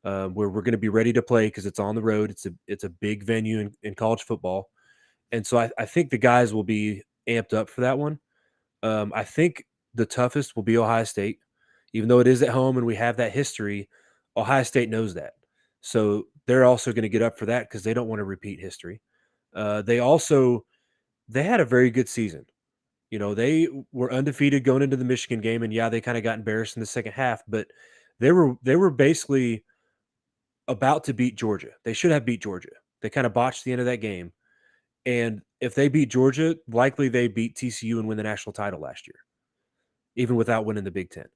Where we're going to be ready to play because it's on the road. It's a big venue in college football. And so I think the guys will be amped up for that one. I think the toughest will be Ohio State. Even though it is at home and we have that history, Ohio State knows that. So they're also going to get up for that because they don't want to repeat history. They had a very good season. They were undefeated going into the Michigan game, and yeah, they kind of got embarrassed in the second half, but they were basically about to beat Georgia. They should have beat Georgia. They kind of botched the end of that game. And if they beat Georgia, likely they beat TCU and win the national title last year, even without winning the Big Ten.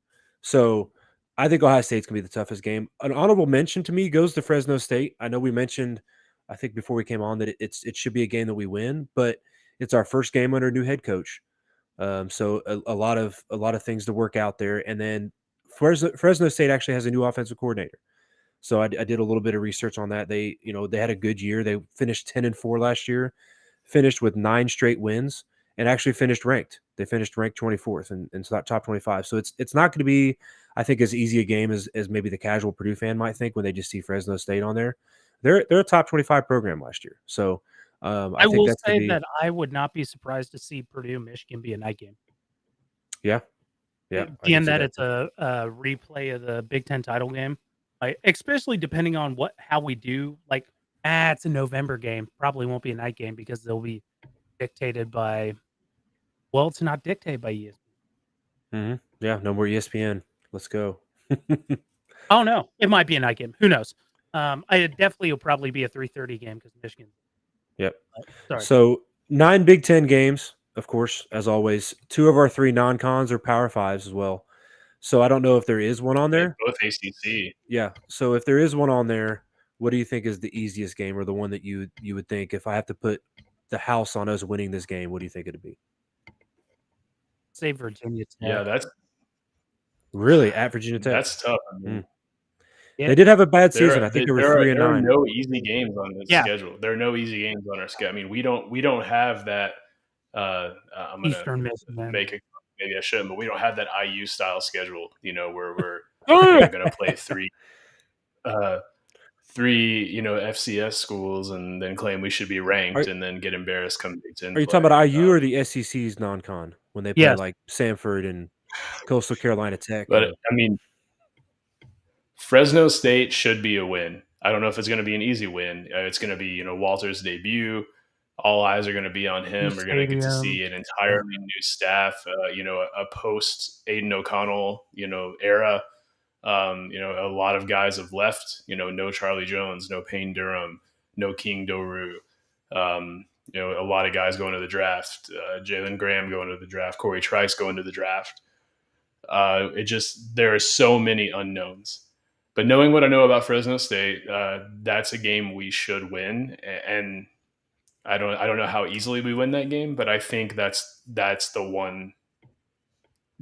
So I think Ohio State's going to be the toughest game. An honorable mention to me goes to Fresno State. I know we mentioned, I think before we came on, that it should be a game that we win, but it's our first game under a new head coach. So a lot of things to work out there. And then Fresno State actually has a new offensive coordinator. So I did a little bit of research on that. They had a good year. They finished 10-4 last year, finished with 9 straight wins, and actually finished ranked. They finished ranked 24th and top 25. So it's not going to be, I think, as easy a game as maybe the casual Purdue fan might think when they just see Fresno State on there. They're a top 25 program last year. So I think will that's say that I would not be surprised to see Purdue Michigan be a night game. Yeah. Being that it's a replay of the Big Ten title game. Especially depending on how we do, it's a November game. Probably won't be a night game because they'll be dictated by. Well, it's not dictated by ESPN. Mm-hmm. Yeah, no more ESPN. Let's go. Oh no, it might be a night game. Who knows? It definitely will probably be a 3:30 game because Michigan. Yep. Sorry. So 9 Big Ten games, of course, as always. 2 of our 3 non-cons are Power Fives as well. So I don't know if there is one on there. Both ACC. Yeah. So if there is one on there, what do you think is the easiest game, or the one that you would think, if I have to put the house on us winning this game, what do you think it'd be? Say Virginia Tech. Yeah, that's really at Virginia Tech. That's tough. I mean, They did have a bad season. I think they were 3-9. There are no easy games on this schedule. There are no easy games on our schedule. I mean, we don't have that I'm gonna Eastern Michigan. make a maybe I shouldn't, but we don't have that IU style schedule. Where we're Oh, going to play uh, three FCS schools and then claim we should be ranked Are and then get embarrassed come Big Ten are you play. talking about IU or the SEC's non-con when they play yes. like Samford and Coastal Carolina Tech? But And I mean, Fresno State should be a win. I don't know if it's going to be an easy win. It's going to be Walter's debut. All eyes are going to be on him. We're going to get to Stadium. see an entirely new staff. A post Aiden O'Connell era. A lot of guys have left. No Charlie Jones, no Payne Durham, no King Doru. A lot of guys going to the draft. Jalen Graham going to the draft. Corey Trice going to the draft. There are so many unknowns. But knowing what I know about Fresno State, that's a game we should win, and I don't know how easily we win that game, but I think that's the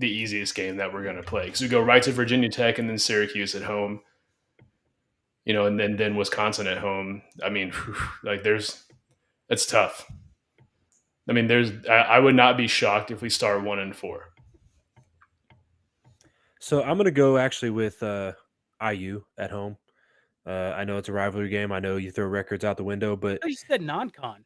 easiest game that we're going to play because we go right to Virginia Tech and then Syracuse at home, and then Wisconsin at home. I mean, it's tough. I mean, I would not be shocked if we start 1-4. so I'm gonna go actually with IU at home. I know it's a rivalry game. I know you throw records out the window, but You said non-con.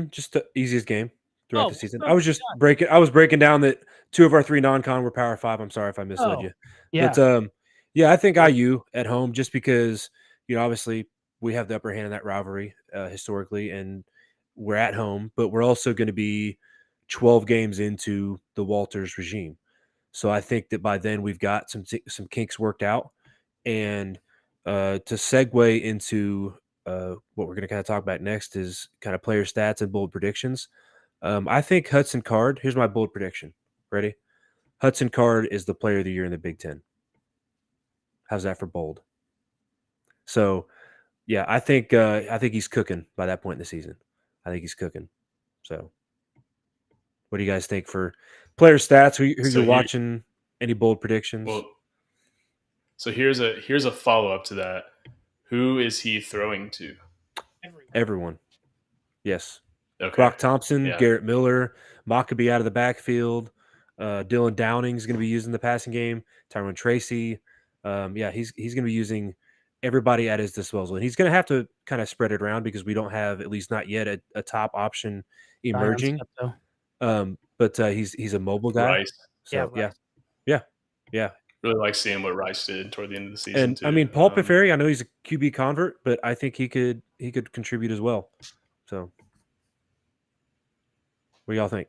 just the easiest game throughout Oh, the season. oh I was my just God. I was breaking down that 2 of our 3 non-con were Power 5. I'm sorry if I misled Oh, you. yeah. But yeah, I think IU at home just because obviously we have the upper hand in that rivalry historically, and we're at home, but we're also going to be 12 games into the Walters regime. So I think that by then we've got some kinks worked out. And to segue into what we're going to kind of talk about next is kind of player stats and bold predictions. I think Hudson Card. Here's my bold prediction. Ready? Hudson Card is the player of the year in the Big Ten. How's that for bold? So yeah, I think he's cooking by that point in the season. I think he's cooking. So what do you guys think for player stats? Who So you're watching? Any bold predictions? So here's a follow up to that. Who is he throwing to? Everyone. Yes. Okay. Brock Thompson, Yeah. Garrett Miller, Maccabee out of the backfield. Dylan Downing is going to be using the passing game. Tyrone Tracy. He's going to be using everybody at his disposal. And he's going to have to kind of spread it around because we don't have, at least not yet, a top option emerging. But he's a mobile guy. Rice. So, Rice. Yeah. Really like seeing what Rice did toward the end of the season. And too. I mean, Paul Pifferi, I know he's a QB convert, but I think he could contribute as well. So, what do y'all think?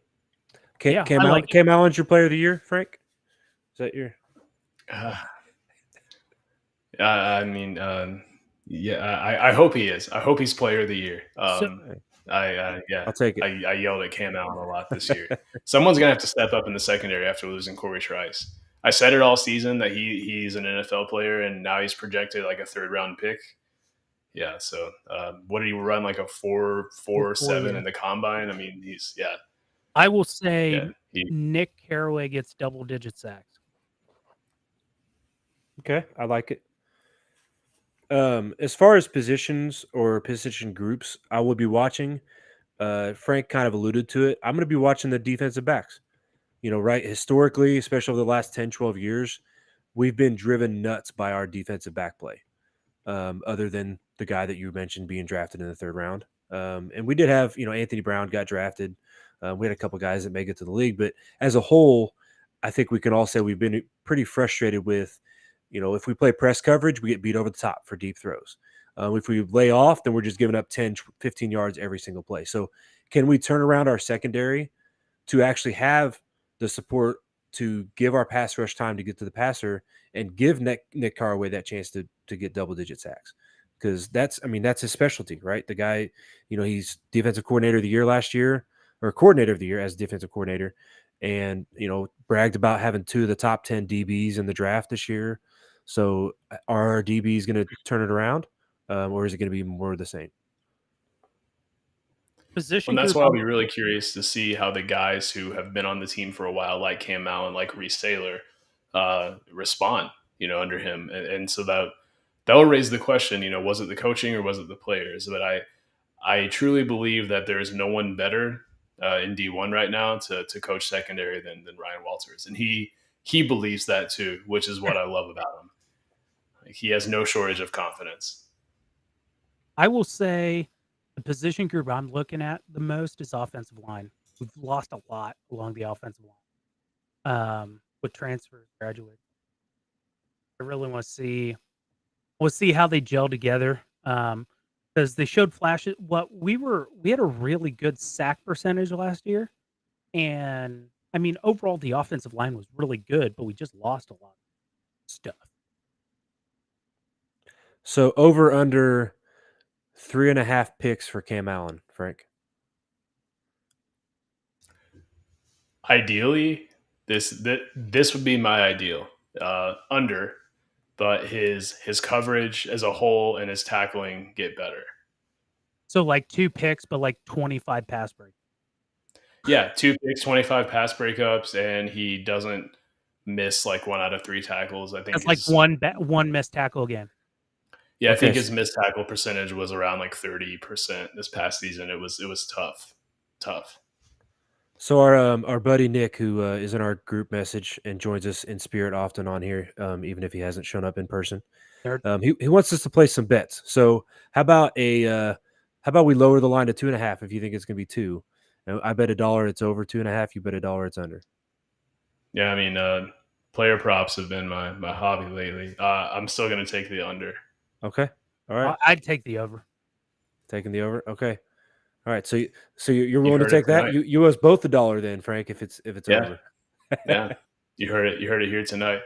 Cam Allen's your player of the year, Frank? Is that your? I mean, I hope he is. I hope he's player of the year. I'll take it. I yelled at Cam Allen a lot this year. Someone's gonna have to step up in the secondary after losing Corey Trice. I said it all season that he's an NFL player, and now he's projected like a 3rd round pick. Yeah. So what did he run, like a 4.47 in the combine? I mean, I will say Nick Carraway gets double-digit sacks. Okay, I like it. As far as positions or position groups, I will be watching. Frank kind of alluded to it. I'm going to be watching the defensive backs. Right? Historically, especially over the last 10, 12 years, we've been driven nuts by our defensive back play. Other than the guy that you mentioned being drafted in the 3rd round. And we did have, Anthony Brown got drafted. We had a couple guys that make it to the league. But as a whole, I think we can all say we've been pretty frustrated with, if we play press coverage, we get beat over the top for deep throws. If we lay off, then we're just giving up 10, 15 yards every single play. So can we turn around our secondary to actually have the support to give our pass rush time to get to the passer and give Nick Carraway that chance to get double-digit sacks? Because that's his specialty, right? The guy, he's defensive coordinator of the year last year, or coordinator of the year as defensive coordinator, and, bragged about having 2 of the top 10 DBs in the draft this year. So are our DBs going to turn it around, or is it going to be more of the same? Position. And that's why I'll be really curious to see how the guys who have been on the team for a while, like Cam Allen, like Reese Taylor, respond, under him. And so that will raise the question, was it the coaching or was it the players? But I truly believe that there is no one better in D1 right now to coach secondary than Ryan Walters, and he believes that too, which is what I love about him. Like, he has no shortage of confidence. I will say the position group I'm looking at the most is offensive line. We've lost a lot along the offensive line with transfers, graduates. I really want to see how they gel together. Because they showed flashes. We had a really good sack percentage last year, and I mean overall the offensive line was really good, but we just lost a lot of stuff. So over under 3.5 picks for Cam Allen, Frank. Ideally, this would be my ideal under, but his coverage as a whole and his tackling get better. So like 2 picks, but like 25 pass breaks. Yeah, 2 picks, 25 pass breakups, and he doesn't miss like 1 out of 3 tackles. I think That's like one missed tackle again. I Okay. think his missed tackle percentage was around like 30% this past season. It was tough. So our buddy Nick, who is in our group message and joins us in spirit often on here, even if he hasn't shown up in person, Nerd. he wants us to play some bets. So how about we lower the line to 2.5 if you think it's going to be 2? I bet $1 it's over 2.5. You bet $1 it's under. Yeah, I mean, player props have been my hobby lately. I'm still going to take the under. Okay. All right. I'd take the over. Taking the over. Okay. All right. So you're willing to heard it take that? tonight. You owe us both $1 then, Frank, if it's Yeah. over. Yeah, you heard it here tonight.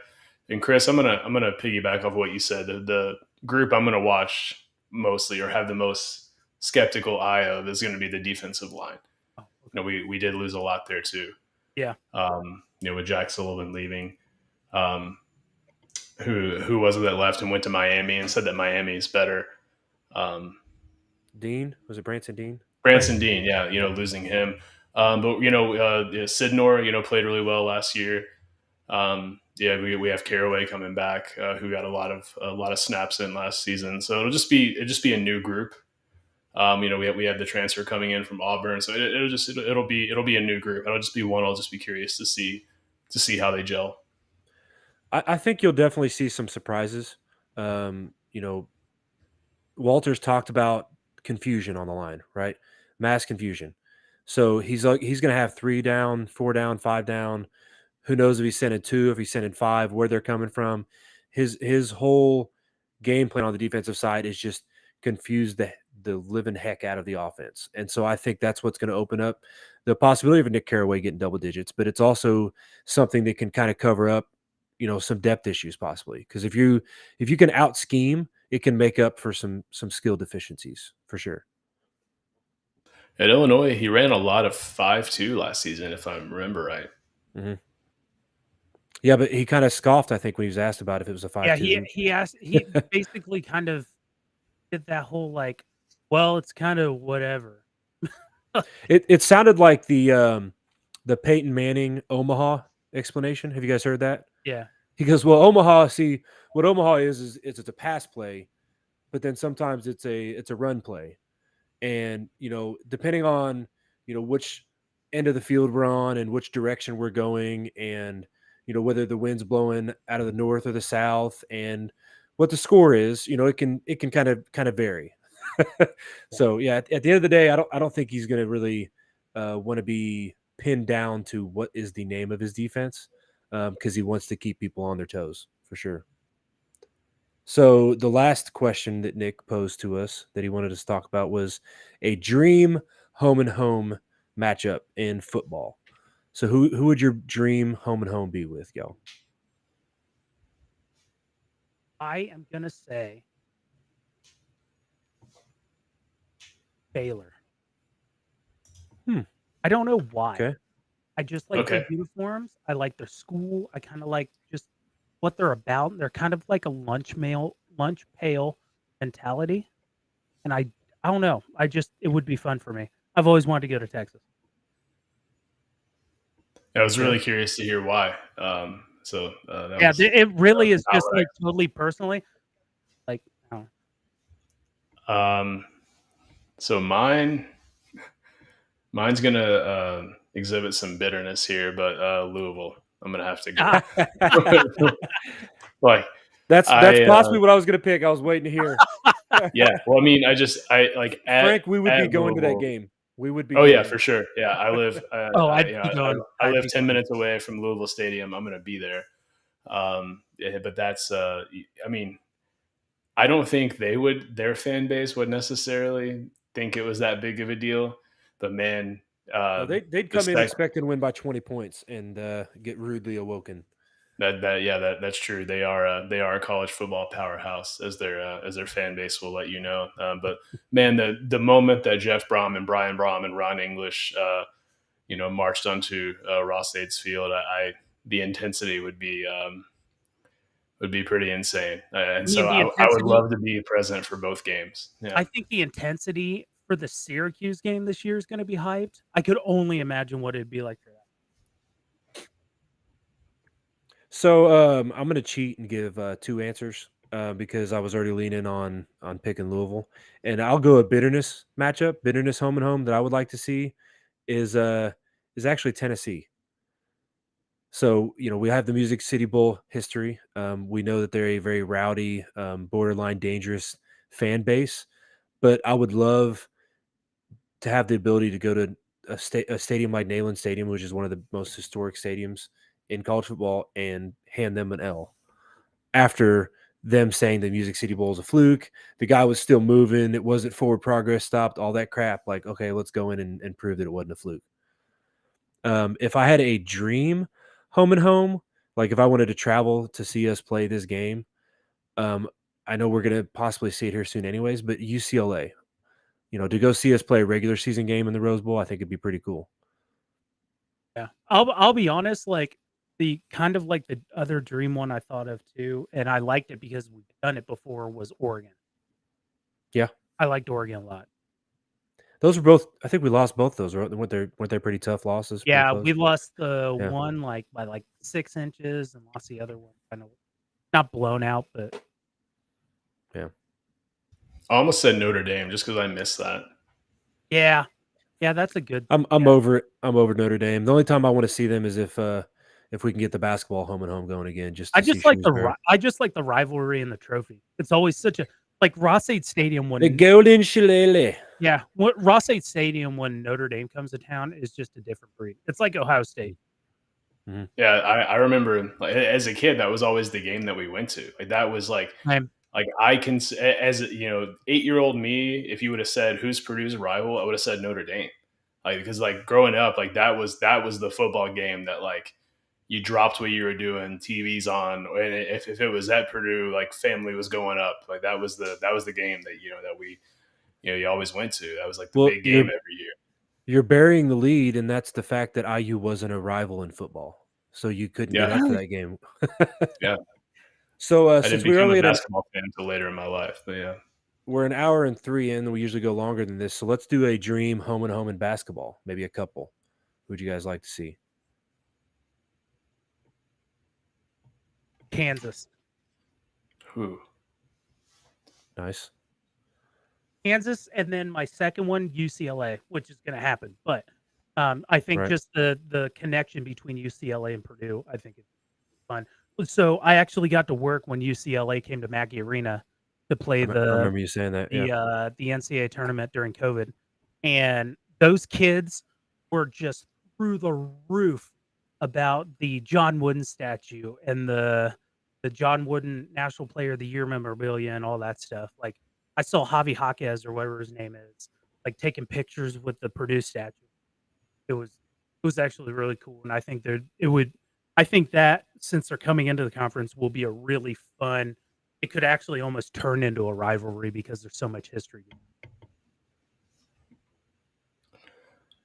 And Chris, I'm gonna piggyback off what you said. The group I'm gonna watch mostly or have the most skeptical eye of is going to be the defensive line. Oh, okay. You know, we did lose a lot there too. Yeah. You know, with Jack Sullivan leaving, who was it that left and went to Miami and said that Miami is better? Dean? Was it Branson Dean? Branson Dean, yeah, you know, losing him. But you know, Sidnor, you know, played really well last year. Yeah, we have Caraway coming back, who got a lot of snaps in last season. So it'll just be a new group. You know, we have the transfer coming in from Auburn, so it'll be a new group. It'll just be one. I'll just be curious to see how they gel. I think you'll definitely see some surprises. You know, Walters talked about confusion on the line, right? Mass confusion. So he's going to have 3 down, 4 down, 5 down. Who knows if he's sending 2, if he's sending 5, where they're coming from. His whole game plan on the defensive side is just confuse the living heck out of the offense. And so I think that's what's going to open up the possibility of Nick Caraway getting double digits, but it's also something that can kind of cover up, you know, some depth issues possibly. Because if you can out scheme, it can make up for some skill deficiencies for sure. At Illinois, he ran a lot of 5.2 last season, if I remember right. Mm-hmm. Yeah, but he kind of scoffed, I think, when he was asked about if it was a 5.2. Yeah, he basically kind of did that whole like, well, it's kind of whatever. It sounded like the Peyton Manning Omaha explanation. Have you guys heard that? Yeah. He goes, well, Omaha, see, what Omaha is it's a pass play, but then sometimes it's a run play. And, you know, depending on, you know, which end of the field we're on and which direction we're going and, you know, whether the wind's blowing out of the north or the south and what the score is, you know, it can kind of vary. So yeah, at the end of the day, I don't think he's going to really want to be pinned down to what is the name of his defense because he wants to keep people on their toes for sure. So the last question that Nick posed to us that he wanted us to talk about was a dream home and home matchup in football. So who would your dream home and home be with, y'all? I am gonna say Baylor. I don't know why. Okay. I just like their uniforms. I like their school. I kind of like just what they're about. They're kind of like a lunch pail mentality. And I don't know. It would be fun for me. I've always wanted to go to Texas. I was really curious to hear why. It really is just like totally personally. Like, so mine, Mine's gonna exhibit some bitterness here, but Louisville. I'm gonna have to Ah, go. Like That's I, possibly what I was gonna pick. I was waiting to hear. yeah. Well, I mean, I like Frank, we would be at going to that Louisville. game. We would be Oh yeah, going. for sure. Yeah, I live. oh, I, I'd be going. I I'd live be 10 going. minutes away from Louisville Stadium. I'm gonna be there. Yeah, but that's. I mean, I don't think their fan base would necessarily think it was that big of a deal. But man, No, they'd the come in sec expecting to win by 20 points and get rudely awoken. that's true. They are a college football powerhouse, as their fan base will let you know. But man, the moment that Jeff Brom and Brian Brom and Ron English, marched onto Ross Aid's field, the intensity would be pretty insane. I And mean, so the I would intensity. love to be present for both games. Yeah. I think the intensity for the Syracuse game this year is going to be hyped. I could only imagine what it'd be like for that. So I'm going to cheat and give two answers because I was already leaning on picking Louisville, and I'll go a bitterness matchup. Bitterness home and home that I would like to see is actually Tennessee. So we have the Music City Bowl history. We know that they're a very rowdy, borderline dangerous fan base, but I would love to have the ability to go to a stadium like Neyland Stadium, which is one of the most historic stadiums in college football, and hand them an L after them saying the Music City Bowl is a fluke. The guy was still moving. It wasn't forward progress stopped, all that crap. Like, okay, let's go in and prove that it wasn't a fluke. If I had a dream home and home, like if I wanted to travel to see us play this game, um, I know we're going to possibly see it here soon anyways, but UCLA, to go see us play a regular season game in the Rose Bowl, I think it'd be pretty cool. Yeah. I'll be honest, like the kind of like the other dream one I thought of too, and I liked it because we've done it before, was Oregon. Yeah. I liked Oregon a lot. Those were both. I think we lost both those. Right? Weren't they pretty tough losses? Pretty Yeah, close. we lost the Yeah. one like by like 6 inches and lost the other one kind of not blown out, but Yeah. I almost said Notre Dame just because I missed that. yeah. Yeah, that's a good. I'm yeah. over it. I'm over Notre Dame. The only time I want to see them is if we can get the basketball home and home going again. Just to I just see like Shrewsbury. I just like the rivalry and the trophy. It's always such a like Ross-Ade Stadium The when Golden Shillelagh. yeah, what Ross-Ade Stadium when Notre Dame comes to town is just a different breed. It's like Ohio State. Yeah, I remember like, as a kid that was always the game that we went to. Like that was like I'm I can as 8-year-old me, if you would have said who's Purdue's rival, I would have said Notre Dame. Like because like growing up, like that was the football game that like you dropped what you were doing, TV's on, and if it was at Purdue, like family was going up. Like that was the game that that we you always went to. That was like the Well, big game every year. you're burying the lead, and that's the fact that IU wasn't a rival in football, so you couldn't get Yeah, up to that game. yeah. So I since didn't we're become a only basketball fan until later in my life, but yeah. we're an hour and 3 in, we usually go longer than this. So let's do a dream home and home in basketball, maybe a couple. Who'd you guys like to see? Kansas. Ooh. Nice. Kansas, and then my second one, UCLA, which is going to happen. But I think Right. just the connection between UCLA and Purdue, I think it's fun. So I actually got to work when UCLA came to Mackey Arena to play I remember you saying that. the Yeah. the NCAA tournament during COVID, and those kids were just through the roof about the John Wooden statue and the John Wooden National Player of the Year memorabilia and all that stuff. Like I saw Javi Jaquez or whatever his name is, like taking pictures with the Purdue statue. It was actually really cool, and I think I think that since they're coming into the conference will be a really fun. It could actually almost turn into a rivalry because there's so much history.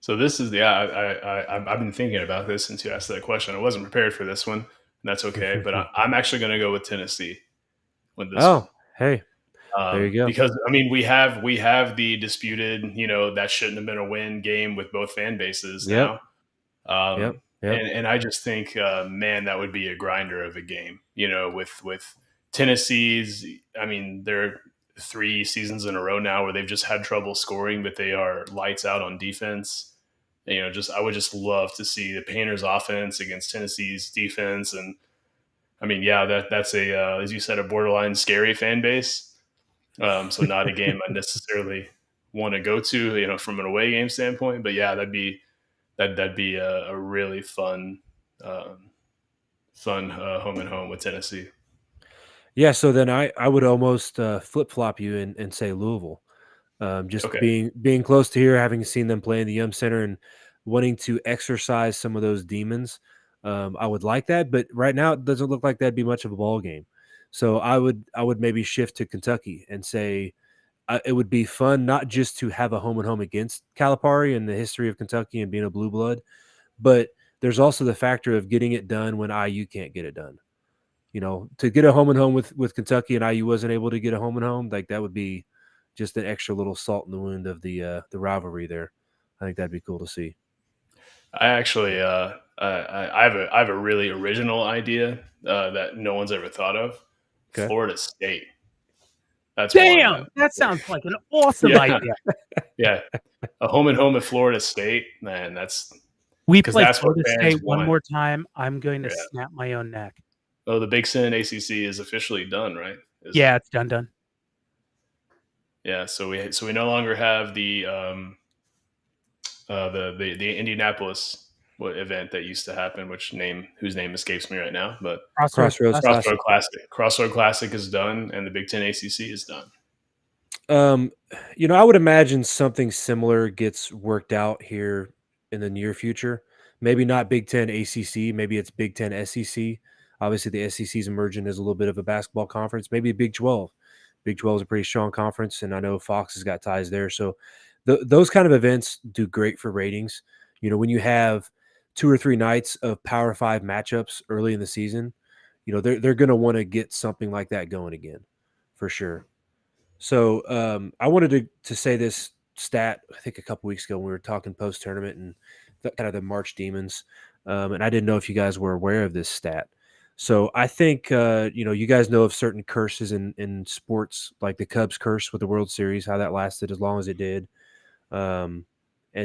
So this is I've been thinking about this since you asked that question. I wasn't prepared for this one, and that's okay. But I'm actually going to go with Tennessee with this one. Hey, there you go. Because I mean, we have the disputed, that shouldn't have been a win game with both fan bases Yep. now. Yep. And I just think, man, that would be a grinder of a game. With Tennessee's, I mean, they're 3 seasons in a row now where they've just had trouble scoring, but they are lights out on defense. just I would just love to see the Painters offense against Tennessee's defense. And I mean, yeah, that's as you said, a borderline scary fan base. So not a game I necessarily want to go to, from an away game standpoint. But yeah, that'd be a really um, fun home and home with Tennessee. Yeah, so then I would almost flip flop you and say Louisville. Just Okay. being close to here, having seen them play in the Yum Center, and wanting to exercise some of those demons. I would like that, but right now it doesn't look like that'd be much of a ball game. So I would maybe shift to Kentucky and say it would be fun not just to have a home and home against Calipari and the history of Kentucky and being a blue blood, but there's also the factor of getting it done when IU can't get it done. To get a home and home with Kentucky and IU wasn't able to get a home and home, like that would be just an extra little salt in the wound of the rivalry there. I think that'd be cool to see. I actually I have a really original idea that no one's ever thought of. Okay. Florida State. That's one that. Damn, that sounds like an awesome Yeah, idea. yeah. A home and home at Florida State, man. We 'Cause play that's what Florida fans State one want. more time, I'm going to Yeah. snap my own neck. Oh, the Big Ten ACC is officially done, right? Yeah, it's done. Yeah. So we no longer have the Indianapolis event that used to happen, whose name escapes me right now, but Crossroads Crossroads Classic. Classic. Crossroad Classic is done, and the Big Ten ACC is done. I would imagine something similar gets worked out here in the near future. Maybe not Big Ten ACC, maybe it's Big Ten SEC. Obviously, the SEC is emerging as a little bit of a basketball conference. Maybe Big 12. Big 12 is a pretty strong conference, and I know Fox has got ties there. So those kind of events do great for ratings. When you have 2 or 3 nights of Power 5 matchups early in the season, they're going to want to get something like that going again, for sure. So I wanted to say this stat. I think a couple weeks ago when we were talking post tournament and kind of the March Demons, and I didn't know if you guys were aware of this stat. So I think you guys know of certain curses in sports, like the Cubs curse with the World Series, how that lasted as long as it did, and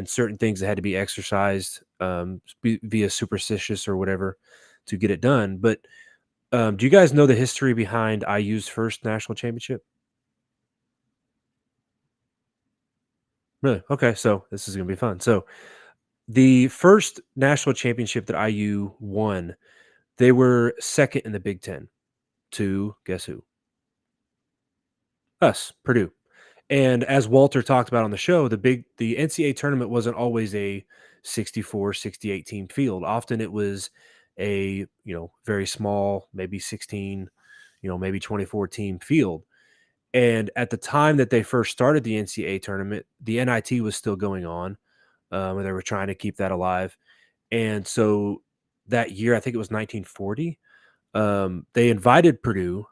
certain things that had to be exercised via superstitious or whatever to get it done. But do you guys know the history behind IU's first national championship? Really? Okay, so this is gonna be fun. So the first national championship that IU won, they were second in the Big Ten to guess who? Us, Purdue. And as Walter talked about on the show, the NCAA tournament wasn't always a 64, 68 team field. Often it was a very small, maybe 16, maybe 24 team field. And at the time that they first started the NCAA tournament, the NIT was still going on. And they were trying to keep that alive. And so that year, I think it was 1940, they invited Purdue.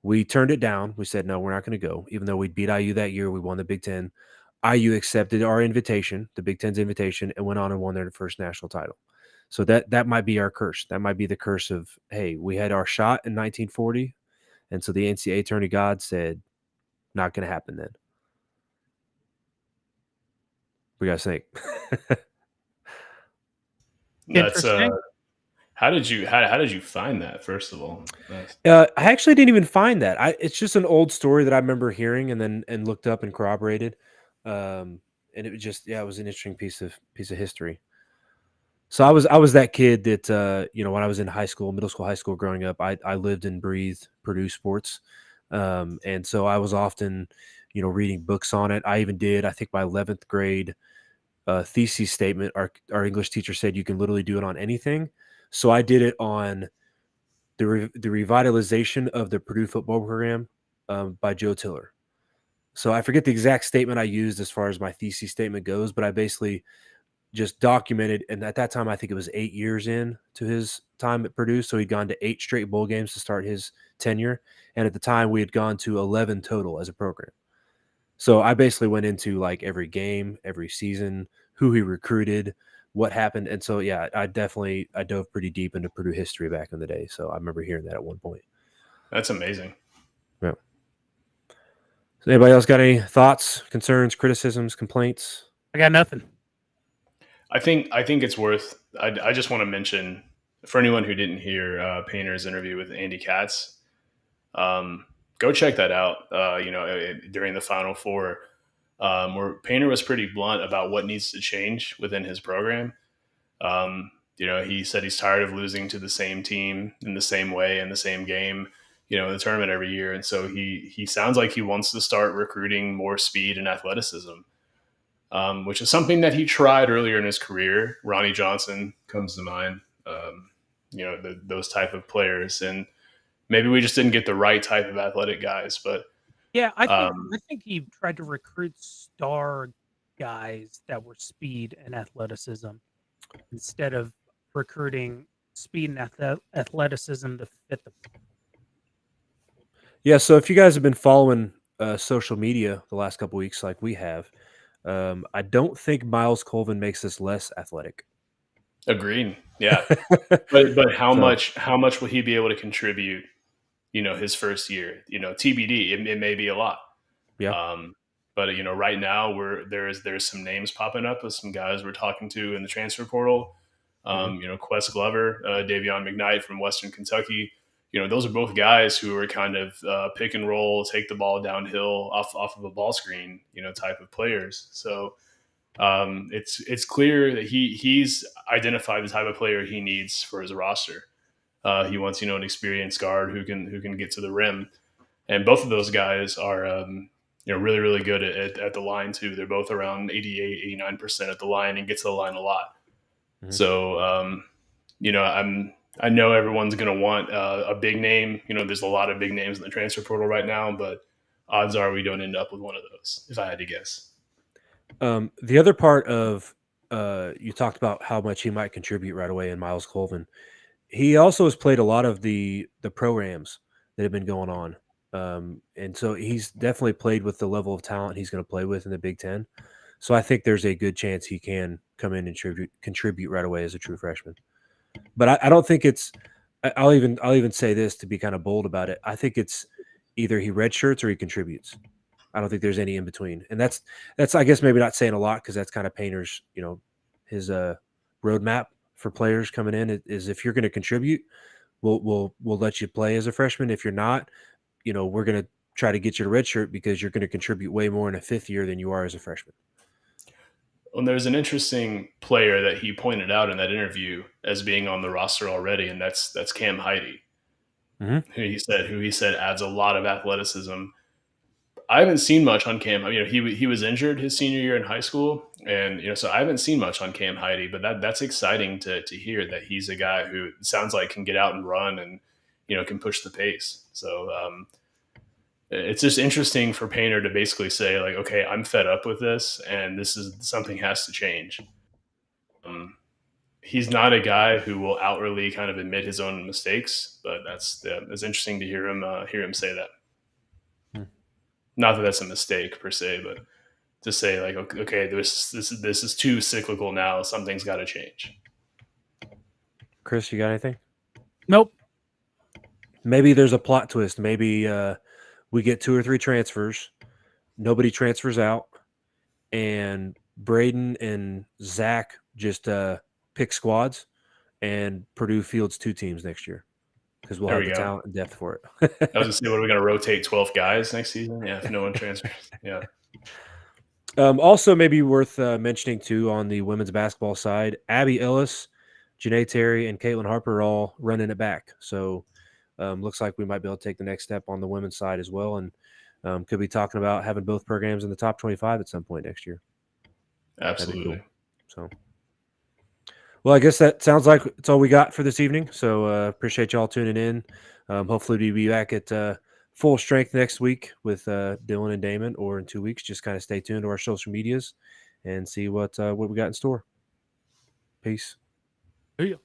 We turned it down. We said, no, we're not going to go. Even though we beat IU that year, we won the Big Ten. IU accepted our invitation, the Big Ten's invitation, and went on and won their first national title. So that might be our curse. That might be the curse of, hey, we had our shot in 1940. And so the NCAA attorney God said, not going to happen then. We got to think. That's Interesting. how did you find that, first of all? I actually didn't even find that. It's just an old story that I remember hearing and looked up and corroborated. And it was just, it was an interesting piece of history. So I was that kid that when I was in middle school, high school, growing up, I lived and breathed Purdue sports, and so I was often reading books on it. I even did, I think, my 11th grade thesis statement. Our English teacher said you can literally do it on anything, so I did it on the revitalization of the Purdue football program by Joe Tiller. So I forget the exact statement I used as far as my thesis statement goes, but I basically just documented, and at that time I think it was 8 years in to his time at Purdue, so he'd gone to 8 straight bowl games to start his tenure, and at the time we had gone to 11 total as a program. So I basically went into like every game, every season, who he recruited, what happened, and so I dove pretty deep into Purdue history back in the day. So I remember hearing that at one point. That's amazing. Yeah. So anybody else got any thoughts, concerns, criticisms, complaints? I got nothing. I think it's worth. I just want to mention for anyone who didn't hear Painter's interview with Andy Katz. Um, Go check that out. During the Final Four, where Painter was pretty blunt about what needs to change within his program. He said he's tired of losing to the same team in the same way in the same game, in the tournament every year. And so he sounds like he wants to start recruiting more speed and athleticism, which is something that he tried earlier in his career. Ronnie Johnson comes to mind. Those type of players, and maybe we just didn't get the right type of athletic guys. But Yeah, I think he tried to recruit star guys that were speed and athleticism instead of recruiting speed and athleticism to fit the. Yeah, so if you guys have been following social media the last couple weeks, like we have, I don't think Miles Colvin makes us less athletic. agreed, yeah. But how So much will he be able to contribute? His first year. TBD. It may be a lot. yeah, But right now there's some names popping up with some guys we're talking to in the transfer portal. hmm Quest Glover, Davion McKnight from Western Kentucky. Those are both guys who are kind of pick and roll, take the ball downhill off of a ball screen, type of players. So it's clear that he's identified the type of player he needs for his roster. He wants an experienced guard who can get to the rim, and both of those guys are really really good at the line too. They're both around 88, 89% at the line and get to the line a lot. hmm So I know everyone's going to want a big name. There's a lot of big names in the transfer portal right now, but odds are we don't end up with one of those, if I had to guess. The other part of you talked about how much he might contribute right away in Miles Colvin. He also has played a lot of the programs that have been going on, and so he's definitely played with the level of talent he's going to play with in the Big Ten. So I think there's a good chance he can come in and contribute right away as a true freshman. But I don't think it's. I'll even say this to be kind of bold about it. I think it's either he redshirts or he contributes. I don't think there's any in between, and that's I guess maybe not saying a lot because that's kind of Painter's his roadmap for players coming in is if you're going to contribute, we'll let you play as a freshman. If you're not, we're going to try to get you to redshirt because you're going to contribute way more in a fifth year than you are as a freshman. Well, there's an interesting player that he pointed out in that interview as being on the roster already, and that's Cam Heide, Mm-hmm. who he said adds a lot of athleticism. I haven't seen much on Cam. He was injured his senior year in high school, and so I haven't seen much on Cam Heide. But that's exciting to hear that he's a guy who sounds like can get out and run and can push the pace. So it's just interesting for Painter to basically say like, okay, I'm fed up with this, and this is something has to change. Um, he's not a guy who will outwardly kind of admit his own mistakes, but it's interesting to hear him say that. Hmm. Not that that's a mistake per se, but to say like, okay, this is too cyclical now. Something's got to change. Chris, you got anything? Nope. Maybe there's a plot twist. Maybe we get 2 or 3 transfers. Nobody transfers out, and Braden and Zach just pick squads, and Purdue fields 2 teams next year because we'll There have we the go. talent and depth for it. I was gonna say, what are we gonna rotate 12 guys next season? Yeah, if no one transfers. Yeah. Also, maybe worth mentioning too on the women's basketball side, Abby Ellis, Janae Terry, and Caitlin Harper are all running it back. So looks like we might be able to take the next step on the women's side as well, and could be talking about having both programs in the top 25 at some point next year. Absolutely. That'd be cool. So, well, I guess that sounds like it's all we got for this evening. So appreciate y'all tuning in. Hopefully we'll be back at full strength next week with Dylan and Damon, or in 2 weeks. Just kind of stay tuned to our social medias and see what we got in store. Peace. See ya.